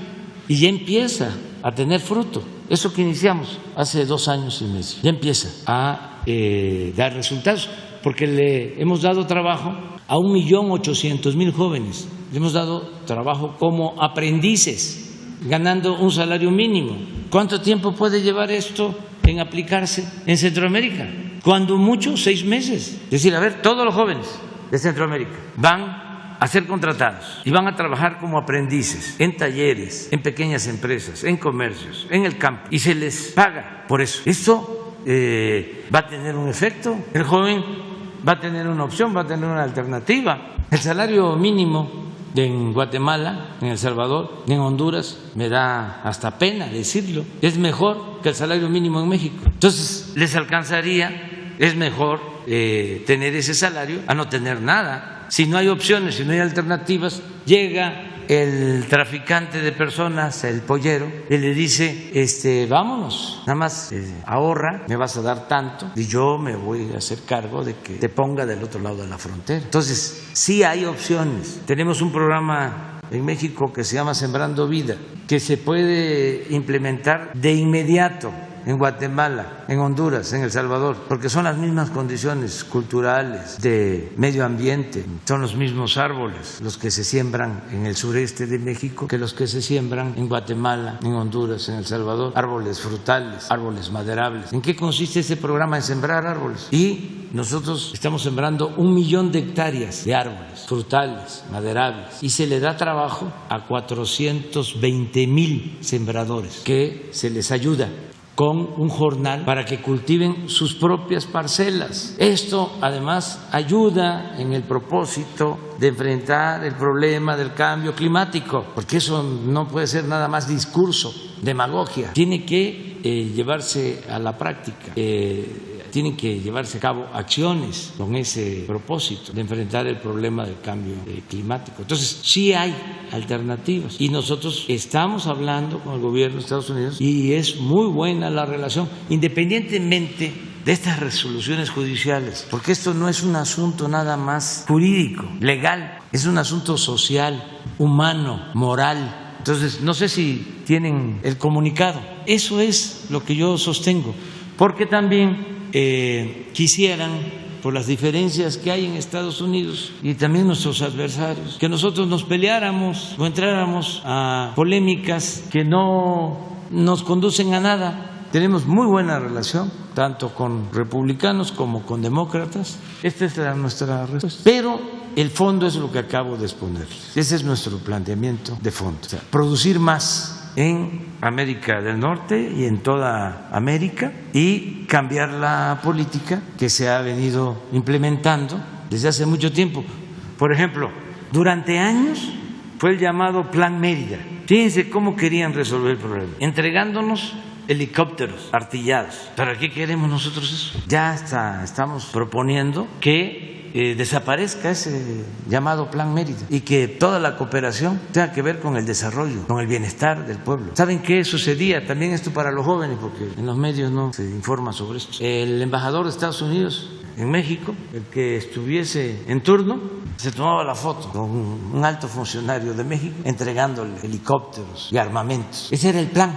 [SPEAKER 1] y ya empieza a tener fruto. Eso que iniciamos hace 2 años y medio ya empieza a dar resultados, porque le hemos dado trabajo a 1.800.000 jóvenes. Le hemos dado trabajo como aprendices, ganando un salario mínimo. ¿Cuánto tiempo puede llevar esto en aplicarse en Centroamérica? Cuando mucho, 6 meses. Es decir, a ver, todos los jóvenes de Centroamérica van a ser contratados y van a trabajar como aprendices en talleres, en pequeñas empresas, en comercios, en el campo, y se les paga por eso. Esto va a tener un efecto. El joven va a tener una opción, va a tener una alternativa. El salario mínimo en Guatemala, en El Salvador, en Honduras, me da hasta pena decirlo, es mejor que el salario mínimo en México. Entonces, les alcanzaría, es mejor tener ese salario a no tener nada. Si no hay opciones, si no hay alternativas, llega el traficante de personas, el pollero, y le dice, vámonos, nada más ahorra, me vas a dar tanto y yo me voy a hacer cargo de que te ponga del otro lado de la frontera. Entonces, sí hay opciones. Tenemos un programa en México que se llama Sembrando Vida, que se puede implementar de inmediato en Guatemala, en Honduras, en El Salvador, porque son las mismas condiciones culturales, de medio ambiente, son los mismos árboles los que se siembran en el sureste de México que los que se siembran en Guatemala, en Honduras, en El Salvador, árboles frutales, árboles maderables. ¿En qué consiste ese programa? En sembrar árboles. Y nosotros estamos sembrando 1 millón de hectáreas de árboles frutales, maderables, y se le da trabajo a 420,000 sembradores que se les ayuda con un jornal para que cultiven sus propias parcelas. Esto además ayuda en el propósito de enfrentar el problema del cambio climático, porque eso no puede ser nada más discurso, demagogia. Tiene que llevarse a la práctica. Tienen que llevarse a cabo acciones con ese propósito de enfrentar el problema del cambio climático. Entonces, sí hay alternativas y nosotros estamos hablando con el gobierno de Estados Unidos y es muy buena la relación, independientemente de estas resoluciones judiciales, porque esto no es un asunto nada más jurídico, legal, es un asunto social, humano, moral. Entonces, no sé si tienen el comunicado. Eso es lo que yo sostengo, porque también quisieran, por las diferencias que hay en Estados Unidos y también nuestros adversarios, que nosotros nos peleáramos o entráramos a polémicas que no nos conducen a nada. Tenemos muy buena relación, tanto con republicanos como con demócratas. Esta es nuestra respuesta. Pero el fondo es lo que acabo de exponer. Ese es nuestro planteamiento de fondo. O sea, producir más en América del Norte y en toda América y cambiar la política que se ha venido implementando desde hace mucho tiempo. Por ejemplo, durante años fue el llamado Plan Mérida. Fíjense cómo querían resolver el problema, entregándonos helicópteros artillados. ¿Para qué queremos nosotros eso? Ya estamos proponiendo que desaparezca ese llamado Plan Mérida y que toda la cooperación tenga que ver con el desarrollo, con el bienestar del pueblo. ¿Saben qué sucedía? También esto para los jóvenes, porque en los medios no se informa sobre esto. El embajador de Estados Unidos en México, el que estuviese en turno, se tomaba la foto con un alto funcionario de México entregándole helicópteros y armamentos. Ese era el plan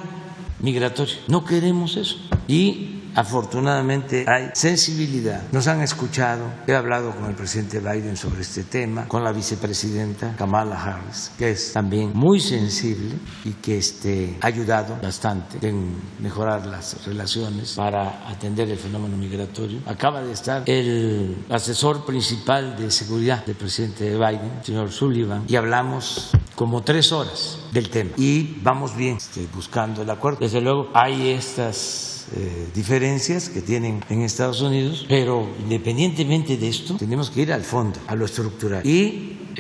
[SPEAKER 1] migratorio. No queremos eso. Y afortunadamente hay sensibilidad. Nos han escuchado. He hablado con el presidente Biden sobre este tema, con la vicepresidenta Kamala Harris, que es también muy sensible y que ha ayudado bastante en mejorar las relaciones para atender el fenómeno migratorio. Acaba de estar el asesor principal de seguridad del presidente Biden, el señor Sullivan, y hablamos como 3 horas del tema y vamos bien buscando el acuerdo. Desde luego hay estas diferencias que tienen en Estados Unidos, pero independientemente de esto tenemos que ir al fondo, a lo estructural y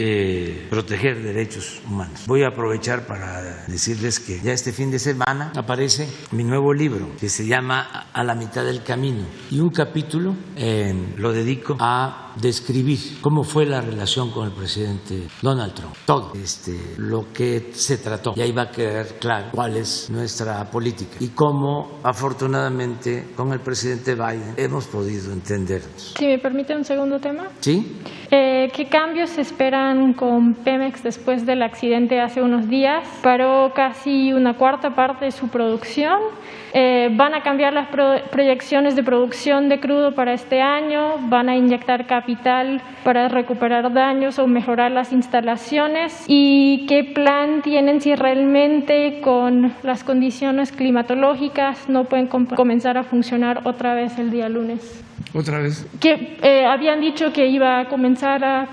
[SPEAKER 1] proteger derechos humanos. Voy a aprovechar para decirles que ya este fin de semana aparece mi nuevo libro que se llama A la mitad del camino, y un capítulo lo dedico a describir cómo fue la relación con el presidente Donald Trump, todo lo que se trató, y ahí va a quedar claro cuál es nuestra política y cómo afortunadamente con el presidente Biden hemos podido entendernos.
[SPEAKER 5] Si me permite un segundo tema.
[SPEAKER 1] ¿Sí?
[SPEAKER 5] ¿Qué cambios se esperan con Pemex después del accidente hace unos días? Paró casi una cuarta parte de su producción. ¿Van a cambiar las proyecciones de producción de crudo para este año? ¿Van a inyectar capital para recuperar daños o mejorar las instalaciones? ¿Y qué plan tienen si realmente con las condiciones climatológicas no pueden comenzar a funcionar otra vez el día lunes?
[SPEAKER 1] ¿Otra vez?
[SPEAKER 5] Que habían dicho que iba a comenzar a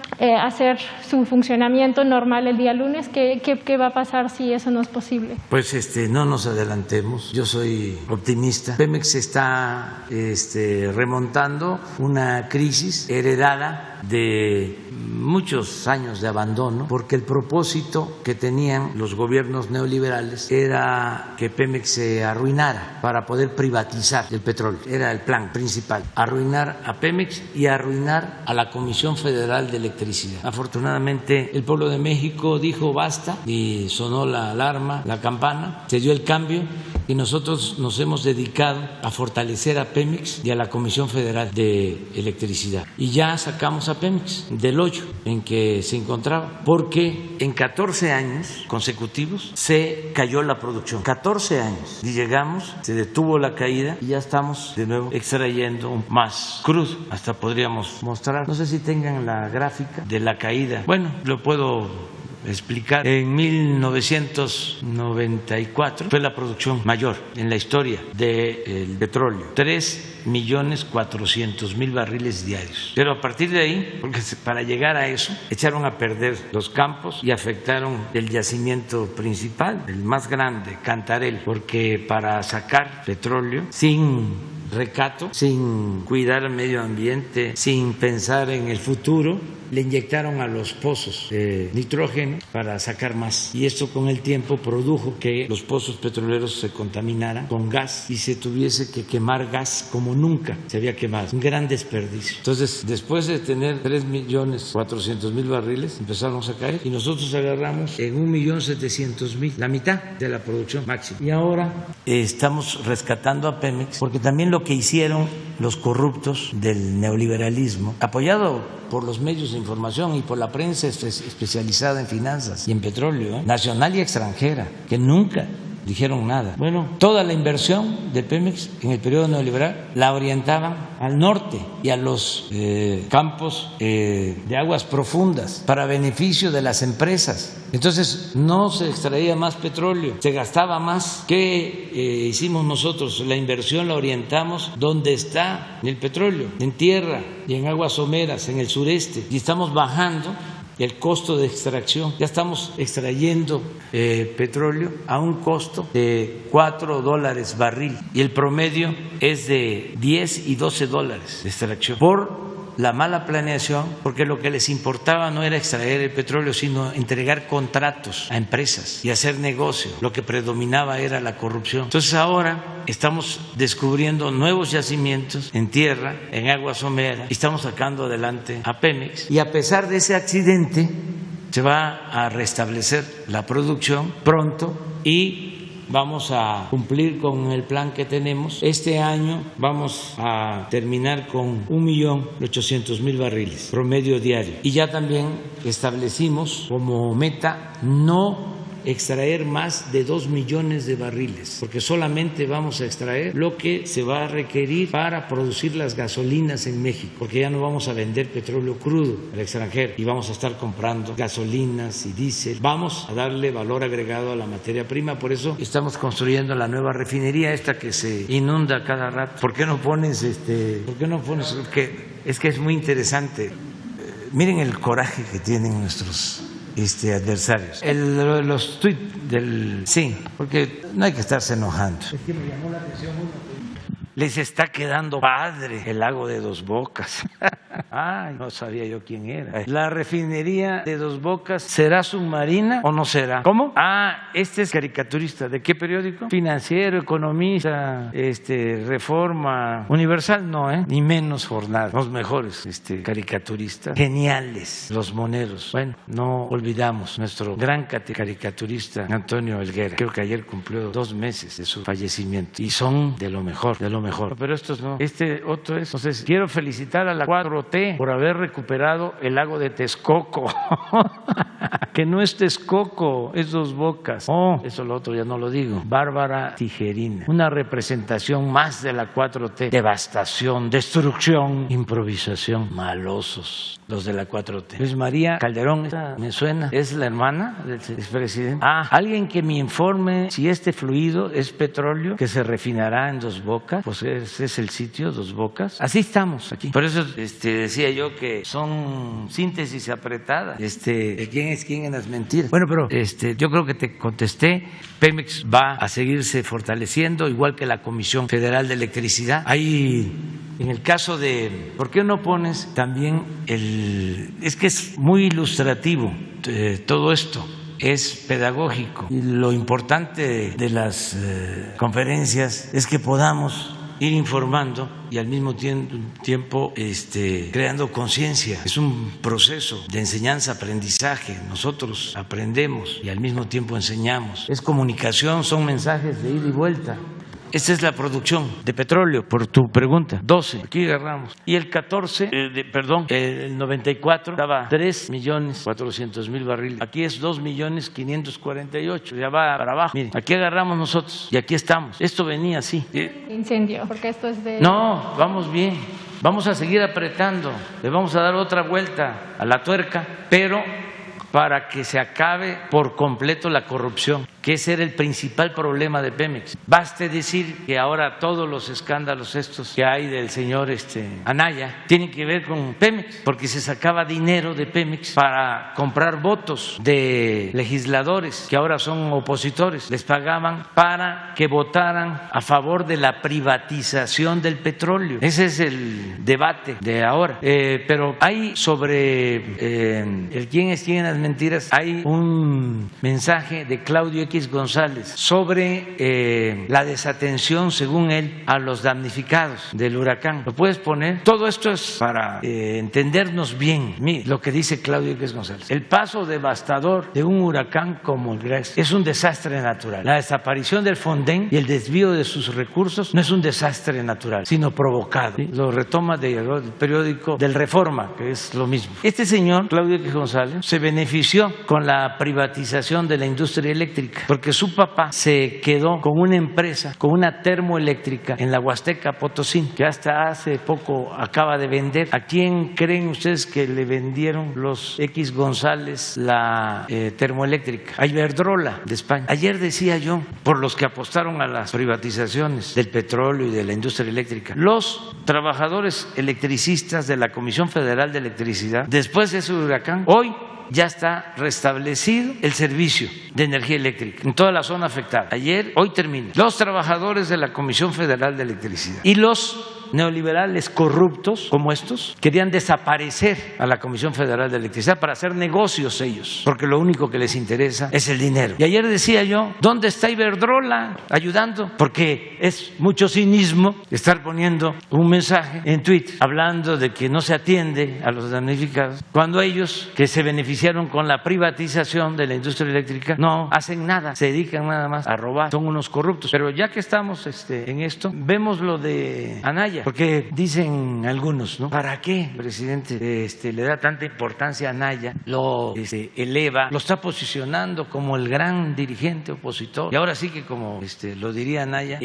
[SPEAKER 5] hacer su funcionamiento normal el día lunes. ¿Qué va a pasar si eso no es posible?
[SPEAKER 1] Pues no nos adelantemos. Yo soy optimista. Pemex está remontando una crisis heredada de muchos años de abandono, porque el propósito que tenían los gobiernos neoliberales era que Pemex se arruinara para poder privatizar el petróleo. Era el plan principal, arruinar a Pemex y arruinar a la Comisión Federal de Electricidad. Afortunadamente el pueblo de México dijo basta y sonó la alarma, la campana, se dio el cambio y nosotros nos hemos dedicado a fortalecer a Pemex y a la Comisión Federal de Electricidad. Y ya sacamos a Pemex del hoyo en que se encontraba, porque en 14 años consecutivos se cayó la producción. 14 años. Y llegamos, se detuvo la caída y ya estamos de nuevo extrayendo más crudo. Hasta podríamos mostrar, no sé si tengan la gráfica de la caída. Bueno, lo puedo explicar. En 1994 fue la producción mayor en la historia del petróleo, 3.400.000 barriles diarios. Pero a partir de ahí, porque para llegar a eso, echaron a perder los campos y afectaron el yacimiento principal, el más grande, Cantarell, porque para sacar petróleo sin recato, sin cuidar el medio ambiente, sin pensar en el futuro, le inyectaron a los pozos nitrógeno para sacar más. Y esto con el tiempo produjo que los pozos petroleros se contaminaran con gas y se tuviese que quemar gas como nunca se había quemado. Un gran desperdicio. Entonces, después de tener 3.400.000 barriles, empezamos a caer y nosotros agarramos en 1.700.000, la mitad de la producción máxima. Y ahora estamos rescatando a Pemex, porque también lo que hicieron los corruptos del neoliberalismo, apoyado por los medios de información y por la prensa especializada en finanzas y en petróleo, nacional y extranjera, que nunca dijeron nada. Bueno, toda la inversión de Pemex en el periodo neoliberal la orientaban al norte y a los campos de aguas profundas para beneficio de las empresas. Entonces no se extraía más petróleo, se gastaba más. ¿Qué hicimos nosotros? La inversión la orientamos donde está el petróleo, en tierra y en aguas someras, en el sureste, y estamos bajando el costo de extracción. Ya estamos extrayendo petróleo a un costo de $4 barril y el promedio es de 10 y 12 dólares de extracción por la mala planeación, porque lo que les importaba no era extraer el petróleo, sino entregar contratos a empresas y hacer negocio. Lo que predominaba era la corrupción. Entonces ahora estamos descubriendo nuevos yacimientos en tierra, en agua somera, y estamos sacando adelante a Pemex. Y a pesar de ese accidente, se va a restablecer la producción pronto y vamos a cumplir con el plan que tenemos. Este año vamos a terminar con 1.800.000 barriles promedio diario. Y ya también establecimos como meta no extraer más de 2 millones de barriles, porque solamente vamos a extraer lo que se va a requerir para producir las gasolinas en México, porque ya no vamos a vender petróleo crudo al extranjero y vamos a estar comprando gasolinas y diésel. Vamos a darle valor agregado a la materia prima, por eso estamos construyendo la nueva refinería, esta que se inunda cada rato. ¿Por qué no pones es que es muy interesante. Miren el coraje que tienen nuestros adversarios. Los tweets del... Sí, porque no hay que estarse enojando. Es que me llamó la atención uno. Les está quedando padre el lago de Dos Bocas. Ay, no sabía yo quién era. ¿La refinería de Dos Bocas será submarina o no será? ¿Cómo? Ah, este es caricaturista. ¿De qué periódico? Financiero, Economista, Reforma, Universal, no, ni menos Jornada. Los mejores caricaturistas. Geniales, los moneros. Bueno, no olvidamos nuestro gran caricaturista Antonio Helguera. Creo que ayer cumplió 2 meses de su fallecimiento. Y son de lo mejor, de lo mejor. Pero estos no. Este otro es. Entonces, quiero felicitar a la 4T por haber recuperado el lago de Texcoco. Que no es Texcoco, es Dos Bocas. Oh, eso lo otro ya no lo digo. Bárbara Tijerina. Una representación más de la 4T. Devastación, destrucción, improvisación. Malosos los de la 4T. Luis María Calderón, esta me suena. ¿Es la hermana del expresidente? Ah, alguien que me informe si este fluido es petróleo que se refinará en Dos Bocas. Pues ese es el sitio, Dos Bocas. Así estamos aquí. Por eso decía yo que son síntesis apretadas. ¿Quién es quién en las mentiras? Bueno, pero yo creo que te contesté. Pemex va a seguirse fortaleciendo, igual que la Comisión Federal de Electricidad. Hay, en el caso de, ¿por qué no pones también es que es muy ilustrativo todo esto? Es pedagógico y lo importante de las conferencias es que podamos ir informando y al mismo tiempo creando conciencia. Es un proceso de enseñanza-aprendizaje. Nosotros aprendemos y al mismo tiempo enseñamos. Es comunicación, son mensajes de ida y vuelta. Esta es la producción de petróleo, por tu pregunta. 12, aquí agarramos. Y el 14, el 94 estaba 3.400.000 barriles. Aquí es 2.548.000, ya va para abajo. Miren, aquí agarramos nosotros y aquí estamos. Esto venía así.
[SPEAKER 5] Incendio, porque esto es de...
[SPEAKER 1] No, vamos bien. Vamos a seguir apretando. Le vamos a dar otra vuelta a la tuerca, pero para que se acabe por completo la corrupción, que ese era el principal problema de Pemex. Baste decir que ahora todos los escándalos estos que hay del señor Anaya tienen que ver con Pemex, porque se sacaba dinero de Pemex para comprar votos de legisladores que ahora son opositores. Les pagaban para que votaran a favor de la privatización del petróleo. Ese es el debate de ahora. Pero hay sobre el quién es quién en las mentiras, hay un mensaje de Claudio X González sobre la desatención, según él, a los damnificados del huracán. ¿Lo puedes poner? Todo esto es para entendernos bien. Mire lo que dice Claudio X González. El paso devastador de un huracán como el Grace es un desastre natural. La desaparición del Fonden y el desvío de sus recursos no es un desastre natural, sino provocado. ¿Sí? Lo retoma del periódico del Reforma, que es lo mismo. Este señor, Claudio X González, se benefició con la privatización de la industria eléctrica, porque su papá se quedó con una empresa, con una termoeléctrica en la Huasteca Potosí, que hasta hace poco acaba de vender. ¿A quién creen ustedes que le vendieron los X González la termoeléctrica? A Iberdrola de España. Ayer decía yo, por los que apostaron a las privatizaciones del petróleo y de la industria eléctrica, los trabajadores electricistas de la Comisión Federal de Electricidad, después de ese huracán, hoy ya está restablecido el servicio de energía eléctrica en toda la zona afectada. Hoy termina. Los trabajadores de la Comisión Federal de Electricidad y los neoliberales corruptos como estos querían desaparecer a la Comisión Federal de Electricidad para hacer negocios ellos, porque lo único que les interesa es el dinero. Y ayer decía yo, ¿dónde está Iberdrola ayudando? Porque es mucho cinismo estar poniendo un mensaje en Twitter hablando de que no se atiende a los damnificados, cuando ellos, que se beneficiaron con la privatización de la industria eléctrica, no hacen nada, se dedican nada más a robar, son unos corruptos. Pero ya que estamos en esto, vemos lo de Anaya. Porque dicen algunos, ¿no? ¿Para qué el presidente le da tanta importancia a Anaya? Lo eleva, lo está posicionando como el gran dirigente opositor. Y ahora sí que, como lo diría Anaya,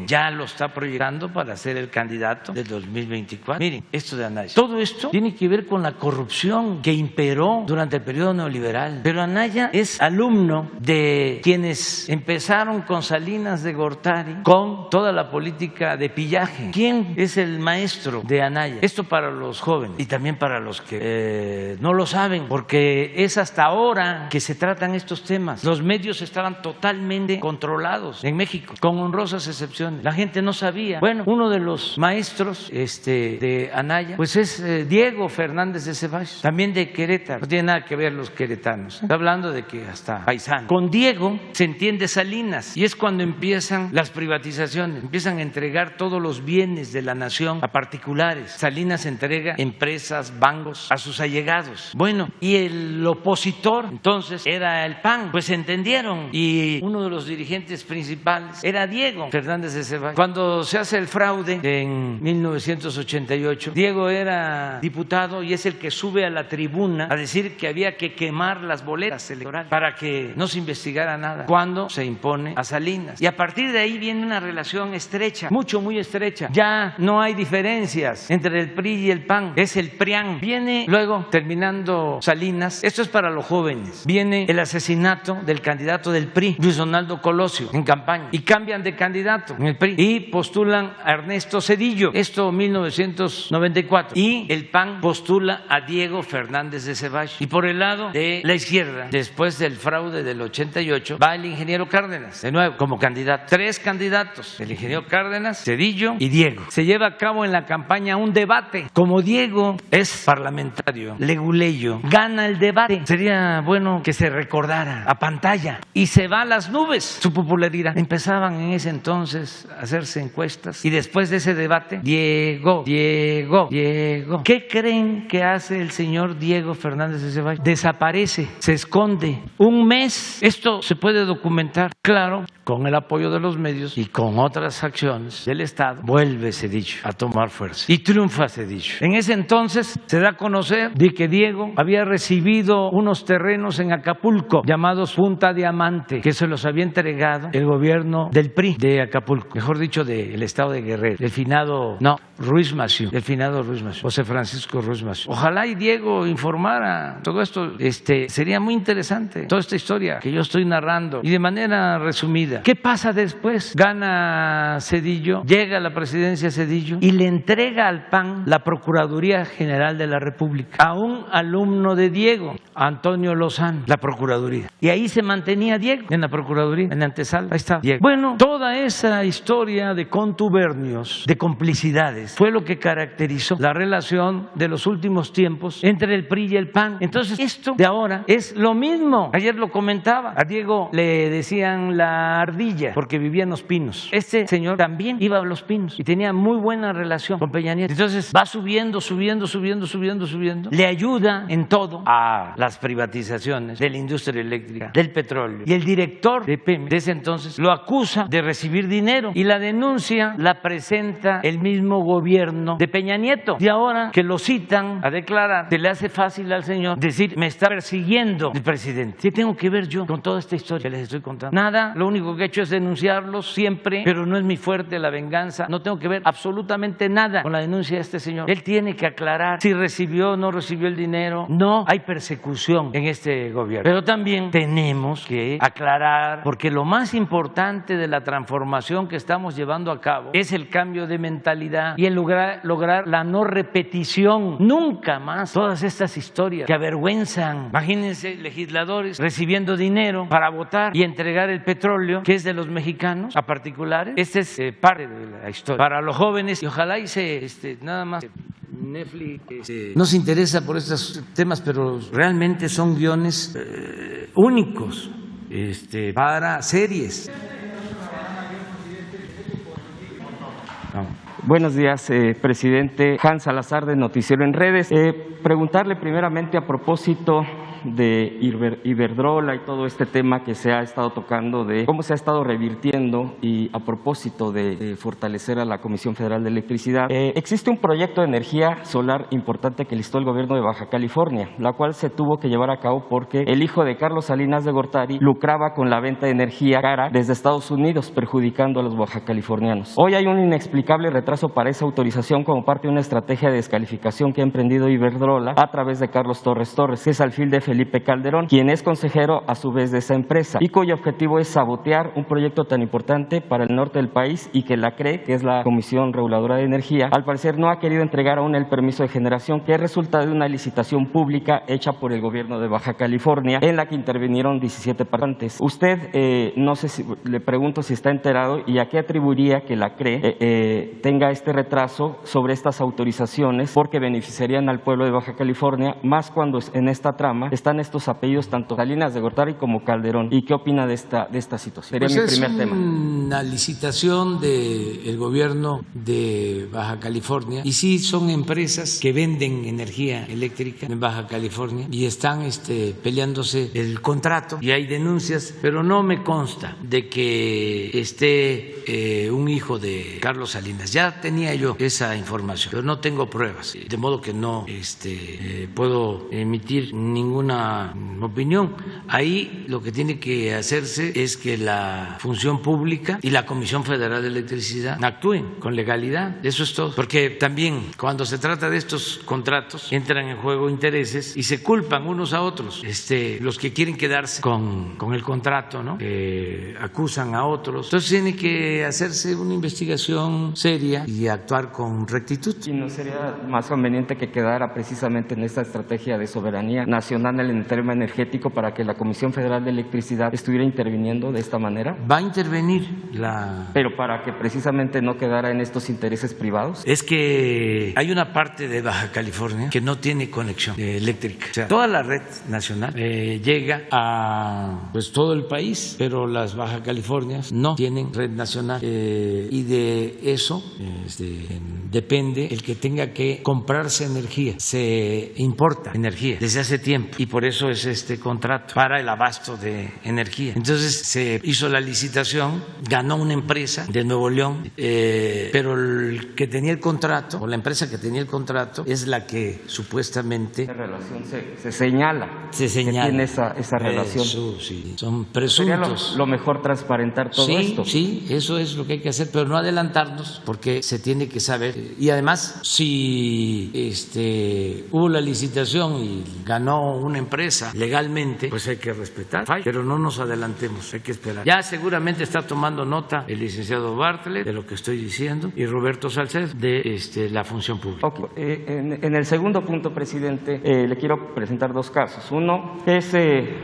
[SPEAKER 1] ya lo está proyectando para ser el candidato del 2024. Miren, esto de Anaya. Todo esto tiene que ver con la corrupción que imperó durante el periodo neoliberal. Pero Anaya es alumno de quienes empezaron con Salinas de Gortari, con toda la política de pillaje. ¿Quién ¿Quién es el maestro de Anaya? Esto para los jóvenes y también para los que no lo saben, porque es hasta ahora que se tratan estos temas. Los medios estaban totalmente controlados en México, con honrosas excepciones. La gente no sabía. Bueno, uno de los maestros de Anaya, pues es Diego Fernández de Ceballos, también de Querétaro. No tiene nada que ver los queretanos. Está hablando de que hasta paisano. Con Diego se entiende Salinas y es cuando empiezan las privatizaciones. Empiezan a entregar todos los bienes de la nación a particulares. Salinas entrega empresas, bancos a sus allegados. Bueno, y el opositor entonces era el PAN. Pues se entendieron y uno de los dirigentes principales era Diego Fernández de Ceballos. Cuando se hace el fraude en 1988, Diego era diputado y es el que sube a la tribuna a decir que había que quemar las boletas electorales para que no se investigara nada cuando se impone a Salinas. Y a partir de ahí viene una relación estrecha, muy estrecha. Ya no hay diferencias entre el PRI y el PAN, es el PRIAN. Viene luego, terminando Salinas, esto es para los jóvenes, viene el asesinato del candidato del PRI, Luis Donaldo Colosio, en campaña, y cambian de candidato en el PRI y postulan a Ernesto Zedillo, esto 1994, y el PAN postula a Diego Fernández de Ceballos. Y por el lado de la izquierda, después del fraude del 88, va el ingeniero Cárdenas, de nuevo, como candidato. 3 candidatos, el ingeniero Cárdenas, Zedillo y Diego. Se lleva a cabo en la campaña un debate. Como Diego es parlamentario, leguleyo, gana el debate. Sería bueno que se recordara a pantalla. Y se va a las nubes su popularidad. Empezaban en ese entonces a hacerse encuestas y después de ese debate, Diego. ¿Qué creen que hace el señor Diego Fernández de Ceballos? Desaparece, se esconde un mes. Esto se puede documentar, claro, con el apoyo de los medios y con otras acciones del Estado. Vuelve Zedillo a tomar fuerza y triunfa Zedillo. En ese entonces se da a conocer de que Diego había recibido unos terrenos en Acapulco llamados Punta Diamante, que se los había entregado el gobierno del PRI de Acapulco, mejor dicho, del estado de Guerrero, el finado Ruiz Massieu, José Francisco Ruiz Massieu. Ojalá y Diego informara todo esto. Sería muy interesante toda esta historia que yo estoy narrando y de manera resumida. ¿Qué pasa después? Gana Zedillo, llega a la presidencia Zedillo y le entrega al PAN la Procuraduría General de la República a un alumno de Diego, Antonio Lozano, la Procuraduría. Y ahí se mantenía Diego, en la Procuraduría, en la antesala. Ahí está Diego. Bueno, toda esa historia de contubernios, de complicidades, fue lo que caracterizó la relación de los últimos tiempos entre el PRI y el PAN. Entonces, esto de ahora es lo mismo. Ayer lo comentaba. A Diego le decían la ardilla porque vivía en Los Pinos. Este señor también iba a Los Pinos y tenía muy buena relación con Peña Nieto. Entonces, va subiendo. Le ayuda en todo a las privatizaciones de la industria eléctrica, del petróleo. Y el director de Pemex de ese entonces lo acusa de recibir dinero y la denuncia la presenta el mismo gobierno de Peña Nieto. Y ahora que lo citan a declarar, se le hace fácil al señor decir: me está persiguiendo el presidente. ¿Qué tengo que ver yo con toda esta historia que les estoy contando? Nada, lo único que he hecho es denunciarlos siempre, pero no es mi fuerte la venganza. No tengo que ver absolutamente nada con la denuncia de este señor. Él tiene que aclarar si recibió o no recibió el dinero. No hay persecución en este gobierno. Pero también tenemos que aclarar, porque lo más importante de la transformación que estamos llevando a cabo es el cambio de mentalidad y el lograr la no repetición. Nunca más todas estas historias que avergüenzan. Imagínense legisladores recibiendo dinero para votar y entregar el petróleo que es de los mexicanos a particulares. Esta es parte de la historia para los jóvenes, y ojalá nada más Netflix no se interesa por estos temas, pero realmente son guiones únicos para series.
[SPEAKER 6] Buenos días, presidente. Hans Salazar, de Noticiero en Redes. Preguntarle primeramente a propósito de Iberdrola y todo este tema que se ha estado tocando, de cómo se ha estado revirtiendo, y a propósito de fortalecer a la Comisión Federal de Electricidad. Existe un proyecto de energía solar importante que listó el gobierno de Baja California, la cual se tuvo que llevar a cabo porque el hijo de Carlos Salinas de Gortari lucraba con la venta de energía cara desde Estados Unidos, perjudicando a los bajacalifornianos. Hoy hay un inexplicable retraso para esa autorización como parte de una estrategia de descalificación que ha emprendido Iberdrola a través de Carlos Torres, que es al fin de Felipe Calderón, quien es consejero a su vez de esa empresa y cuyo objetivo es sabotear un proyecto tan importante para el norte del país y que la CRE, que es la Comisión Reguladora de Energía, al parecer no ha querido entregar aún el permiso de generación, que es resultado de una licitación pública hecha por el gobierno de Baja California, en la que intervinieron 17 participantes. Usted, no sé si le pregunto si está enterado y a qué atribuiría que la CRE tenga este retraso sobre estas autorizaciones, porque beneficiarían al pueblo de Baja California, más cuando en esta trama están estos apellidos, tanto Salinas de Gortari como Calderón. ¿Y qué opina de esta situación? Sería mi primer tema.
[SPEAKER 1] Una licitación del gobierno de Baja California, y sí son empresas que venden energía eléctrica en Baja California y están peleándose el contrato y hay denuncias, pero no me consta de que esté un hijo de Carlos Salinas. Ya tenía yo esa información, pero no tengo pruebas, de modo que no puedo emitir ninguna opinión. Ahí lo que tiene que hacerse es que la Función Pública y la Comisión Federal de Electricidad actúen con legalidad. Eso es todo, porque también cuando se trata de estos contratos entran en juego intereses y se culpan unos a otros. Los que quieren quedarse con el contrato, ¿no? Acusan a otros. Entonces tiene que hacerse una investigación seria y actuar con rectitud.
[SPEAKER 6] ¿Y no sería más conveniente que quedara precisamente en esta estrategia de soberanía nacional en el tema energético para que la Comisión Federal de Electricidad estuviera interviniendo de esta manera?
[SPEAKER 1] Va a intervenir
[SPEAKER 6] Pero para que precisamente no quedara en estos intereses privados.
[SPEAKER 1] Es que hay una parte de Baja California que no tiene conexión eléctrica. O sea, toda la red nacional llega a todo el país, pero las Baja Californias no tienen red nacional y de eso depende el que tenga que comprarse energía. Se importa energía desde hace tiempo y por eso es este contrato para el abasto de energía. Entonces se hizo la licitación, ganó una empresa de Nuevo León, pero el que tenía el contrato o la empresa que tenía el contrato es la que supuestamente
[SPEAKER 6] esa relación se señala.
[SPEAKER 1] Se señala.
[SPEAKER 6] Que tiene esa relación.
[SPEAKER 1] Eso, sí. Son presuntos.
[SPEAKER 6] Sería lo mejor transparentar todo esto.
[SPEAKER 1] Sí, eso es lo que hay que hacer, pero no adelantarnos porque se tiene que saber. Y además, si hubo la licitación y ganó una empresa legalmente, pues hay que respetar, pero no nos adelantemos, hay que esperar. Ya seguramente está tomando nota el licenciado Bartlett de lo que estoy diciendo y Roberto Salcedo de la Función Pública.
[SPEAKER 6] Okay. En el segundo punto, presidente, le quiero presentar dos casos. Uno es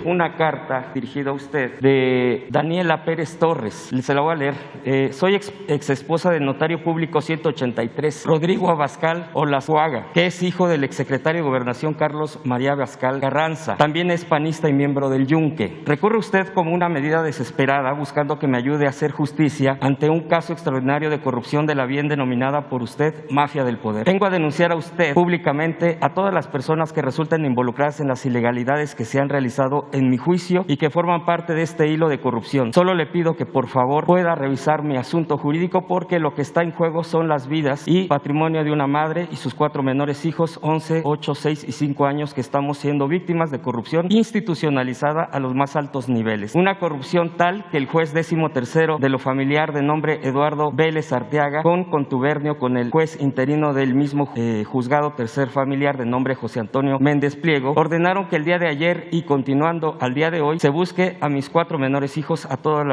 [SPEAKER 6] una carta dirigida a usted de Daniela Pérez Torres. Se la voy a leer. Soy ex esposa del notario público 183, Rodrigo Abascal Olazuaga, que es hijo del exsecretario de Gobernación Carlos María Abascal Carranza. También es panista y miembro del Yunque. Recurre usted como una medida desesperada buscando que me ayude a hacer justicia ante un caso extraordinario de corrupción de la bien denominada por usted mafia del poder. Vengo a denunciar a usted públicamente a todas las personas que resulten involucradas en las ilegalidades que se han realizado en mi juicio y que forman parte de este hilo de corrupción. Solo le pido que por favor pueda revisar mi asunto jurídico porque lo que está en juego son las vidas y patrimonio de una madre y sus 4 menores hijos, 11, 8, 6 y 5 años, que estamos siendo víctimas de corrupción institucionalizada a los más altos niveles. Una corrupción tal que el juez 13º de lo familiar de nombre Eduardo Vélez Arteaga, con contubernio con el juez interino del mismo juzgado tercer familiar de nombre José Antonio Méndez Pliego, ordenaron que el día de ayer y continuando al día de hoy se busque a mis 4 menores hijos en toda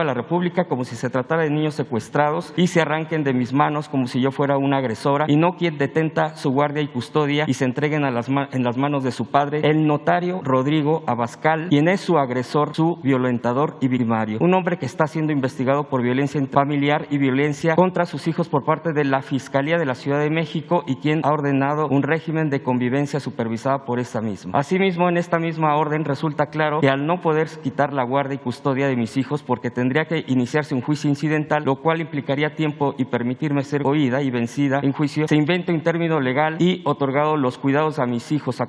[SPEAKER 6] la República como si se tratara de niños secuestrados y se arranquen de mis manos como si yo fuera una agresora y no quien detenta su guardia y custodia y se entreguen en las manos de su padre, el notario Rodrigo Abascal, quien es su agresor, su violentador y victimario. Un hombre que está siendo investigado por violencia familiar y violencia contra sus hijos por parte de la Fiscalía de la Ciudad de México y quien ha ordenado un régimen de convivencia supervisada por esta misma. Asimismo, en esta misma orden resulta claro que al no poder quitar la guardia y custodia de mis hijos porque tendría que iniciarse un juicio incidental, lo cual implicaría tiempo y permitirme ser oída y vencida en juicio, se inventa un término legal y otorgado los cuidados a mis hijos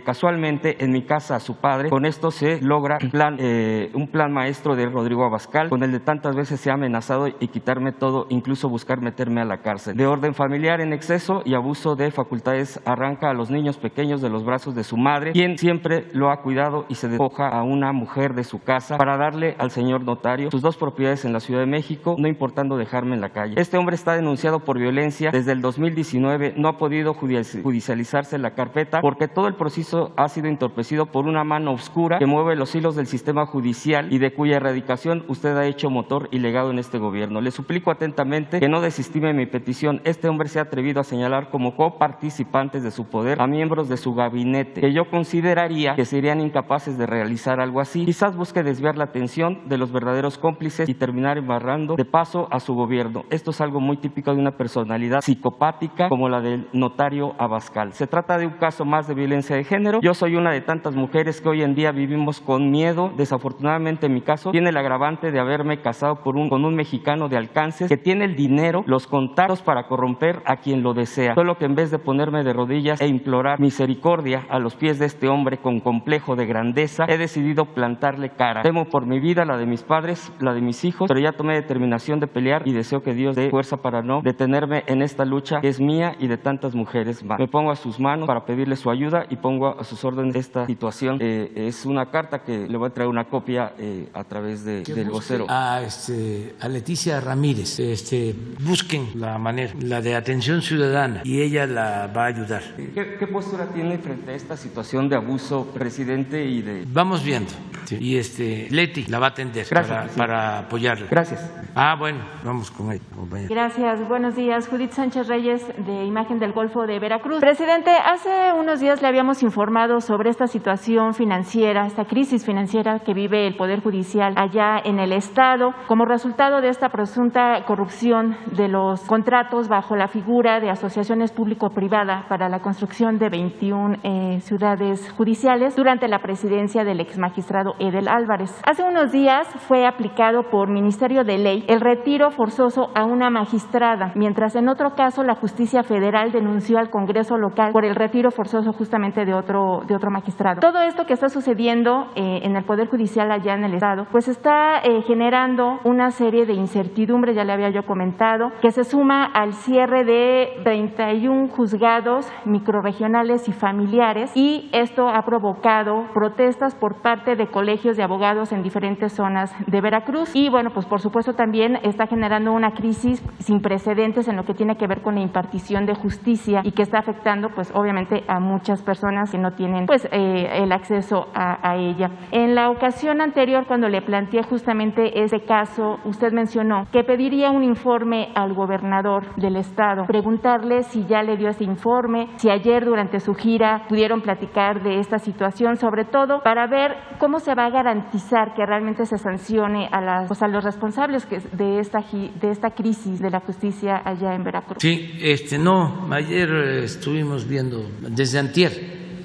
[SPEAKER 6] casualmente en mi casa a su padre. Con esto se logra un plan maestro de Rodrigo Abascal, con el de tantas veces se ha amenazado y quitarme todo, incluso buscar meterme a la cárcel. De orden familiar en exceso y abuso de facultades, arranca a los niños pequeños de los brazos de su madre, quien siempre lo ha cuidado, y se despoja a una mujer de su casa para darle al señor notario sus 2 propiedades en la Ciudad de México, no importando dejarme en la calle. Este hombre está denunciado por violencia desde el 2019, no ha podido judicializarse la carpeta porque todo el proceso ha sido entorpecido por una mano oscura que mueve los hilos del sistema judicial y de cuya erradicación usted ha hecho motor y legado en este gobierno. Le suplico atentamente que no desestime mi petición. Este hombre se ha atrevido a señalar como coparticipantes de su poder a miembros de su gabinete, que yo consideraría que serían incapaces de realizar algo así. Quizás busque desviar la atención de los verdaderos cómplices y terminar embarrando de paso a su gobierno. Esto es algo muy típico de una personalidad psicopática como la del notario Abascal. Se trata de un caso más de violencia de género. Yo soy una de tantas mujeres que hoy en día vivimos con miedo. Desafortunadamente, en mi caso, tiene el agravante de haberme casado con un mexicano de alcances que tiene el dinero, los contactos para corromper a quien lo desea. Solo que en vez de ponerme de rodillas e implorar misericordia a los pies de este hombre con complejo de grandeza, he decidido plantarle cara. Temo por mi vida, la de mis padres, la de mis hijos, pero ya tomé determinación de pelear y deseo que Dios dé fuerza para no detenerme en esta lucha que es mía y de tantas mujeres más. Me pongo a sus manos para pedirle su ayuda y pongo a sus órdenes esta situación. Es una carta que le voy a traer una copia a través del vocero.
[SPEAKER 1] A Leticia Ramírez, busquen la manera, la de atención ciudadana, y ella la va a ayudar.
[SPEAKER 6] ¿Qué postura tiene frente a esta situación de abuso, presidente?
[SPEAKER 1] Vamos viendo. Sí. Y Leti la va a atender. Gracias, para apoyarla.
[SPEAKER 6] Gracias.
[SPEAKER 1] Bueno, vamos con ella.
[SPEAKER 7] Gracias, buenos días. Judith Sánchez Reyes, de Imagen del Golfo de Veracruz. Presidente, hace unos días le habíamos informado sobre esta situación financiera, esta crisis financiera que vive el Poder Judicial allá en el Estado, como resultado de esta presunta corrupción de los contratos bajo la figura de asociaciones público-privada para la construcción de 21 ciudades judiciales durante la presidencia del exmagistrado Edel Álvarez. Hace unos días fue aplicado por Ministerio de Ley el retiro forzoso a una magistrada, mientras en otro caso la Justicia Federal denunció al Congreso local por el retiro forzoso justamente de otro magistrado. Todo esto que está sucediendo en el Poder Judicial allá en el Estado, pues está generando una serie de incertidumbres, ya le había yo comentado, que se suma al cierre de 31 juzgados microrregionales y familiares, y esto ha provocado protestas por parte de colegios de abogados en diferentes zonas de Veracruz. Y bueno, pues por supuesto también está generando una crisis sin precedentes en lo que tiene que ver con la impartición de justicia y que está afectando pues obviamente a muchas personas que no tienen pues el acceso a ella. En la ocasión anterior, cuando le planteé justamente ese caso, usted mencionó que pediría un informe al gobernador del estado, preguntarle si ya le dio ese informe, si ayer durante su gira pudieron platicar de esta situación, sobre todo para ver cómo se va a garantizar que realmente se sancione a los responsables de esta crisis de la justicia allá en Veracruz.
[SPEAKER 1] Sí, ayer estuvimos viendo desde antier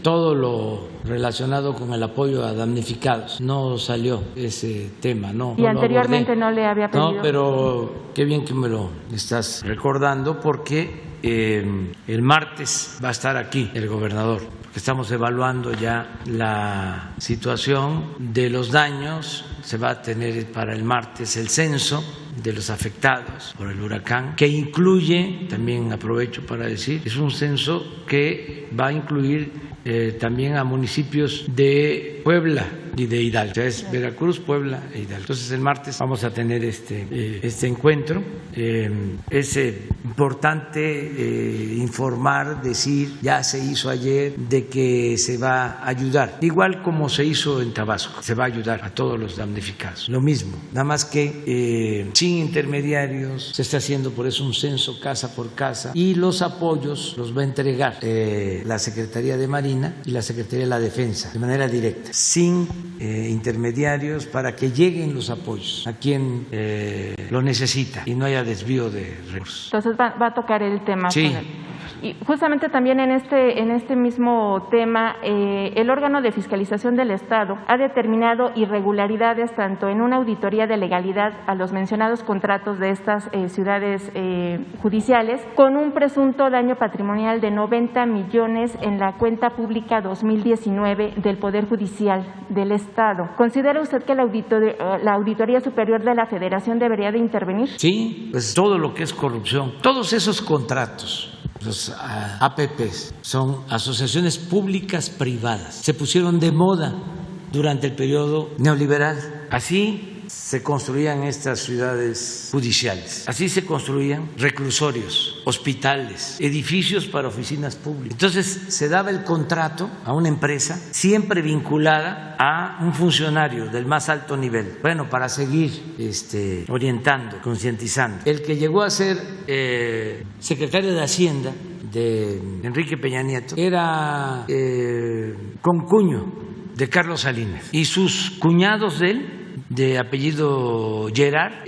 [SPEAKER 1] todo lo relacionado con el apoyo a damnificados. No salió ese tema, ¿no?
[SPEAKER 7] Y anteriormente no le había pedido.
[SPEAKER 1] No, pero qué bien que me lo estás recordando, porque el martes va a estar aquí el gobernador. Estamos evaluando ya la situación de los daños. Se va a tener para el martes el censo de los afectados por el huracán, que incluye, también aprovecho para decir, es un censo que va a incluir también a municipios de Puebla y de Hidalgo. O sea, es Veracruz, Puebla e Hidalgo. Entonces el martes vamos a tener este encuentro. Es importante informar, decir, ya se hizo ayer, de que se va a ayudar, igual como se hizo en Tabasco, se va a ayudar a todos los damnificados. Lo mismo, nada más que sin intermediarios, se está haciendo por eso un censo casa por casa, y los apoyos los va a entregar la Secretaría de Marina y la Secretaría de la Defensa de manera directa, sin intermediarios, para que lleguen los apoyos a quien lo necesita y no haya desvío de recursos.
[SPEAKER 7] Entonces va a tocar el tema.
[SPEAKER 1] Sí.
[SPEAKER 7] Con él. Y justamente también en este mismo tema, el órgano de fiscalización del Estado ha determinado irregularidades tanto en una auditoría de legalidad a los mencionados contratos de estas ciudades judiciales, con un presunto daño patrimonial de 90 millones en la cuenta pública 2019 del Poder Judicial del Estado. ¿Considera usted que la Auditoría Superior de la Federación debería de intervenir?
[SPEAKER 1] Sí, pues todo lo que es corrupción, todos esos contratos, los APPs, son asociaciones públicas privadas. Se pusieron de moda durante el periodo neoliberal. Así se construían estas ciudades judiciales, así se construían reclusorios, hospitales, edificios para oficinas públicas. Entonces se daba el contrato a una empresa siempre vinculada a un funcionario del más alto nivel, bueno, para seguir orientando, concientizando. El que llegó a ser secretario de Hacienda de Enrique Peña Nieto era concuño de Carlos Salinas, y sus cuñados de él, de apellido Gerard,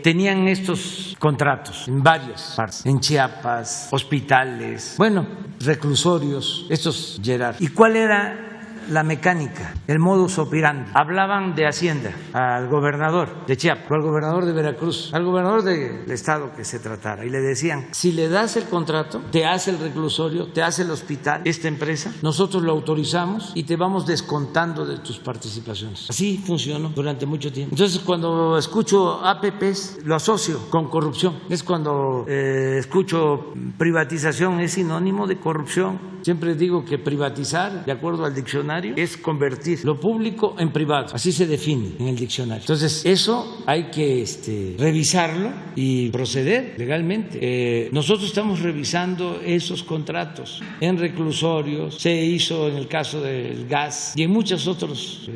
[SPEAKER 1] tenían estos contratos en varias partes, en Chiapas, hospitales, bueno, reclusorios, estos Gerard. ¿Y cuál era la mecánica, el modus operandi? Hablaban de Hacienda al gobernador de Chiapas, o al gobernador de Veracruz, al gobernador del estado que se tratara, y le decían: si le das el contrato, te hace el reclusorio, te hace el hospital, esta empresa, nosotros lo autorizamos y te vamos descontando de tus participaciones. Así funcionó durante mucho tiempo. Entonces, cuando escucho APPs, lo asocio con corrupción. Es cuando escucho privatización, es sinónimo de corrupción. Siempre digo que privatizar, de acuerdo al diccionario, es convertir lo público en privado. Así se define en el diccionario. Entonces, eso hay que revisarlo y proceder legalmente. Nosotros estamos revisando esos contratos en reclusorios, se hizo en el caso del gas y en muchos otros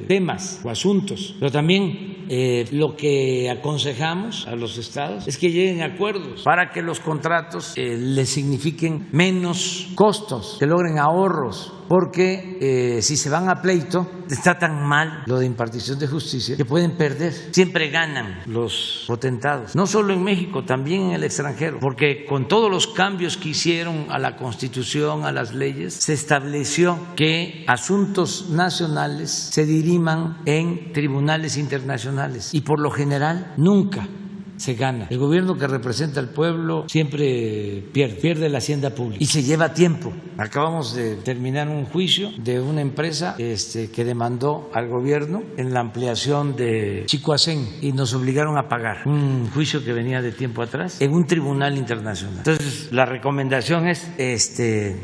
[SPEAKER 1] temas o asuntos. Pero también lo que aconsejamos a los estados es que lleguen a acuerdos para que los contratos les signifiquen menos costos, que logren ahorros, porque si se van a pleito, está tan mal lo de impartición de justicia que pueden perder. Siempre ganan los potentados, no solo en México, también en el extranjero, porque con todos los cambios que hicieron a la Constitución, a las leyes, se estableció que asuntos nacionales se diriman en tribunales internacionales y por lo general nunca se gana. El gobierno que representa al pueblo siempre pierde la hacienda pública y se lleva tiempo. Acabamos de terminar un juicio de una empresa que demandó al gobierno en la ampliación de Chicoacén y nos obligaron a pagar un juicio que venía de tiempo atrás en un tribunal internacional. Entonces, la recomendación es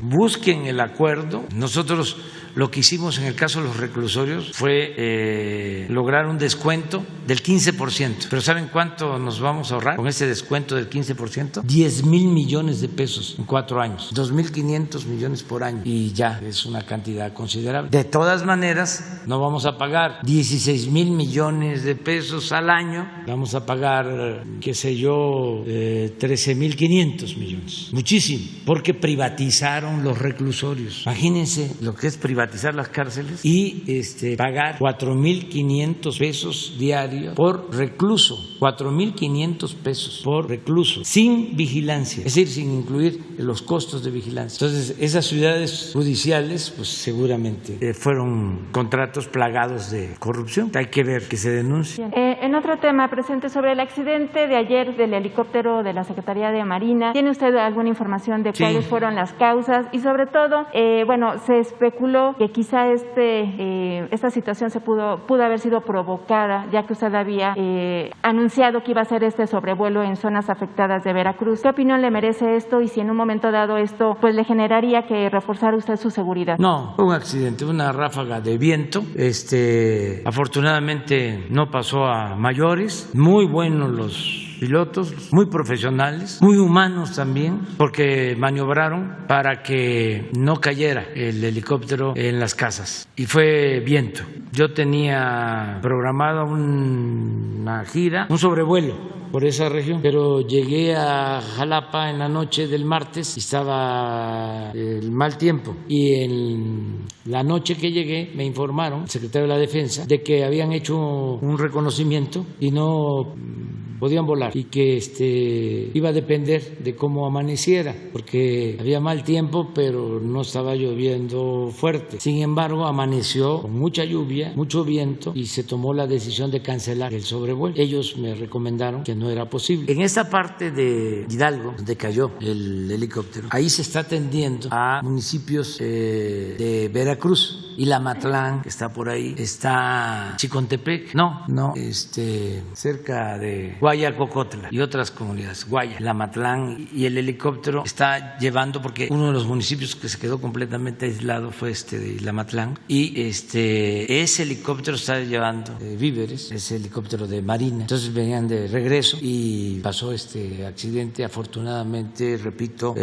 [SPEAKER 1] busquen el acuerdo. Nosotros lo que hicimos en el caso de los reclusorios fue lograr un descuento del 15%. ¿Pero saben cuánto nos vamos a ahorrar con ese descuento del 15%? 10,000 millones de pesos en 4 años, 2,500 millones por año, y ya es una cantidad considerable. De todas maneras, no vamos a pagar 16,000 millones de pesos al año, vamos a pagar, 13,500 millones. Muchísimo, porque privatizaron los reclusorios. Imagínense lo que es privatizar las cárceles y pagar 4,500 pesos diarios por recluso, 4,500 pesos por recluso, sin vigilancia, es decir, sin incluir los costos de vigilancia. Entonces, esas ciudades judiciales, pues seguramente fueron contratos plagados de corrupción. Hay que ver que se denuncie.
[SPEAKER 7] En otro tema, presidente, sobre el accidente de ayer del helicóptero de la Secretaría de Marina, ¿tiene usted alguna información de cuáles fueron las causas? Y sobre todo, se especuló que quizá esta situación pudo haber sido provocada, ya que usted había anunciado que iba a hacer este sobrevuelo en zonas afectadas de Veracruz. ¿Qué opinión le merece esto? Y si en un momento dado esto pues le generaría que reforzara usted su seguridad.
[SPEAKER 1] No, fue un accidente, una ráfaga de viento. Afortunadamente no pasó a mayores. Muy buenos los pilotos, muy profesionales, muy humanos también, porque maniobraron para que no cayera el helicóptero en las casas. Y fue viento. Yo tenía programada una gira, un sobrevuelo por esa región, pero llegué a Jalapa en la noche del martes y estaba el mal tiempo. Y en la noche que llegué me informaron, el secretario de la Defensa, de que habían hecho un reconocimiento y no podían volar, y que iba a depender de cómo amaneciera, porque había mal tiempo, pero no estaba lloviendo fuerte. Sin embargo, amaneció con mucha lluvia, mucho viento, y se tomó la decisión de cancelar el sobrevuelo. Ellos me recomendaron que no era posible. En esta parte de Hidalgo, donde cayó el helicóptero, ahí se está atendiendo a municipios de Veracruz y la Matlán, que está por ahí, está Chicontepec, no, cerca de Guayacocotla y otras comunidades, Guaya, la Matlán, y el helicóptero está llevando, porque uno de los municipios que se quedó completamente aislado fue de la Matlán, y ese helicóptero está llevando víveres, ese helicóptero de Marina. Entonces venían de regreso y pasó este accidente. Afortunadamente, repito,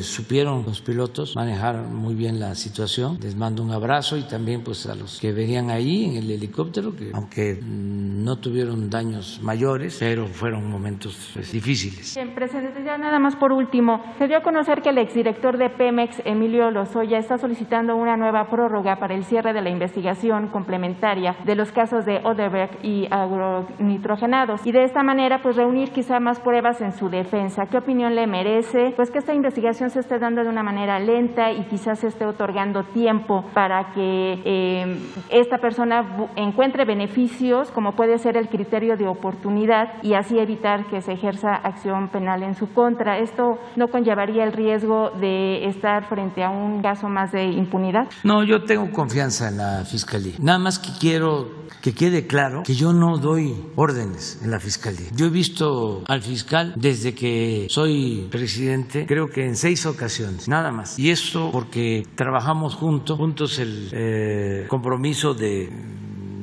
[SPEAKER 1] supieron los pilotos manejar muy bien la situación. Les mando un abrazo, y también pues a los que venían ahí en el helicóptero, que aunque no tuvieron daños mayores, pero fueron momentos difíciles.
[SPEAKER 7] Bien, presidente, ya nada más por último, se dio a conocer que el exdirector de Pemex, Emilio Lozoya, está solicitando una nueva prórroga para el cierre de la investigación complementaria de los casos de Odebrecht y agronitrogenados, y de esta manera pues reunir quizá más pruebas en su defensa. ¿Qué opinión le merece pues que esta investigación se esté dando de una manera lenta y quizás se esté otorgando tiempo para que esta persona encuentre beneficios, como puede ser el criterio de oportunidad, y así evitar que se ejerza acción penal en su contra? ¿Esto no conllevaría el riesgo de estar frente a un caso más de impunidad?
[SPEAKER 1] No, yo tengo confianza en la Fiscalía. Nada más que quiero que quede claro que yo no doy órdenes en la Fiscalía. Yo he visto al fiscal desde que soy presidente, creo que en 6 ocasiones, nada más. Y esto porque trabajamos juntos el compromiso de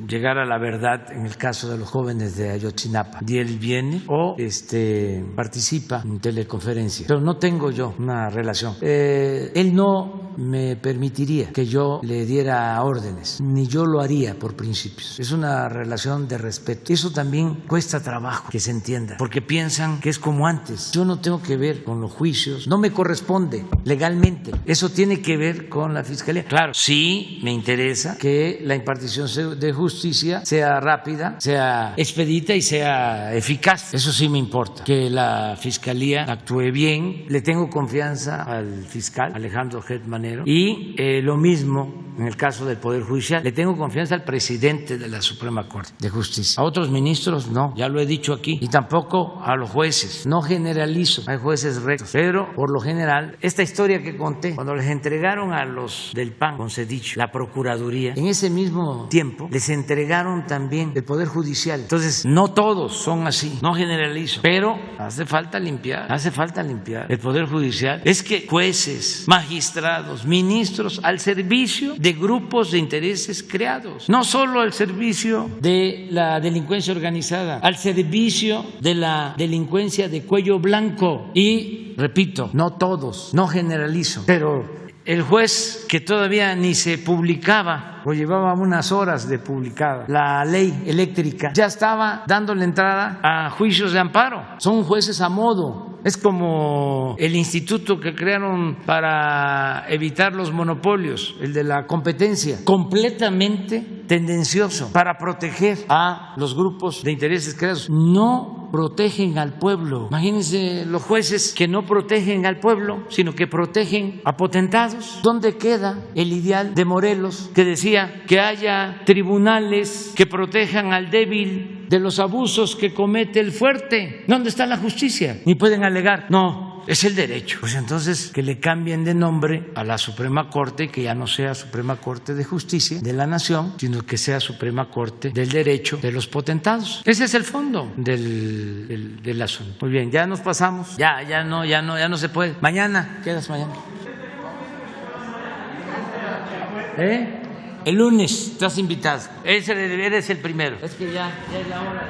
[SPEAKER 1] llegar a la verdad en el caso de los jóvenes de Ayotzinapa. Y él viene o participa en teleconferencia. Pero no tengo yo una relación. Él no me permitiría que yo le diera órdenes, ni yo lo haría por principios. Es una relación de respeto. Eso también cuesta trabajo que se entienda, porque piensan que es como antes. Yo no tengo que ver con los juicios, no me corresponde legalmente. Eso tiene que ver con la Fiscalía. Claro, sí me interesa que la impartición de justicia sea rápida, sea expedita y sea eficaz. Eso sí me importa, que la Fiscalía actúe bien. Le tengo confianza al fiscal Alejandro Gertz Manero, y lo mismo en el caso del Poder Judicial. Le tengo confianza al presidente de la Suprema Corte de Justicia. A otros ministros no, ya lo he dicho aquí, y tampoco a los jueces. No generalizo, hay jueces rectos, pero por lo general, esta historia que conté, cuando les entregaron a los del PAN, con Cedillo, la Procuraduría, en ese mismo tiempo les entregaron también el Poder Judicial. Entonces, no todos son así, no generalizo, pero hace falta limpiar el Poder Judicial. Es que jueces, magistrados, ministros al servicio de grupos de intereses creados, no solo al servicio de la delincuencia organizada, al servicio de la delincuencia de cuello blanco. Y repito, no todos, no generalizo, pero el juez que todavía ni se publicaba, o llevaba unas horas de publicada, la ley eléctrica, ya estaba dándole entrada a juicios de amparo. Son jueces a modo. Es como el instituto que crearon para evitar los monopolios, el de la competencia, completamente tendencioso para proteger a los grupos de intereses creados. No protegen al pueblo. Imagínense los jueces que no protegen al pueblo, sino que protegen a potentados. ¿Dónde queda el ideal de Morelos, que decía que haya tribunales que protejan al débil de los abusos que comete el fuerte? ¿Dónde está la justicia? Ni pueden alegar. No, es el derecho. Pues entonces que le cambien de nombre a la Suprema Corte, que ya no sea Suprema Corte de Justicia de la Nación, sino que sea Suprema Corte del Derecho de los Potentados. Ese es el fondo del asunto. Muy bien, ya nos pasamos. Ya no se puede. Mañana, ¿quedas mañana? El lunes estás invitado. Eres el primero. Es que ya es la hora.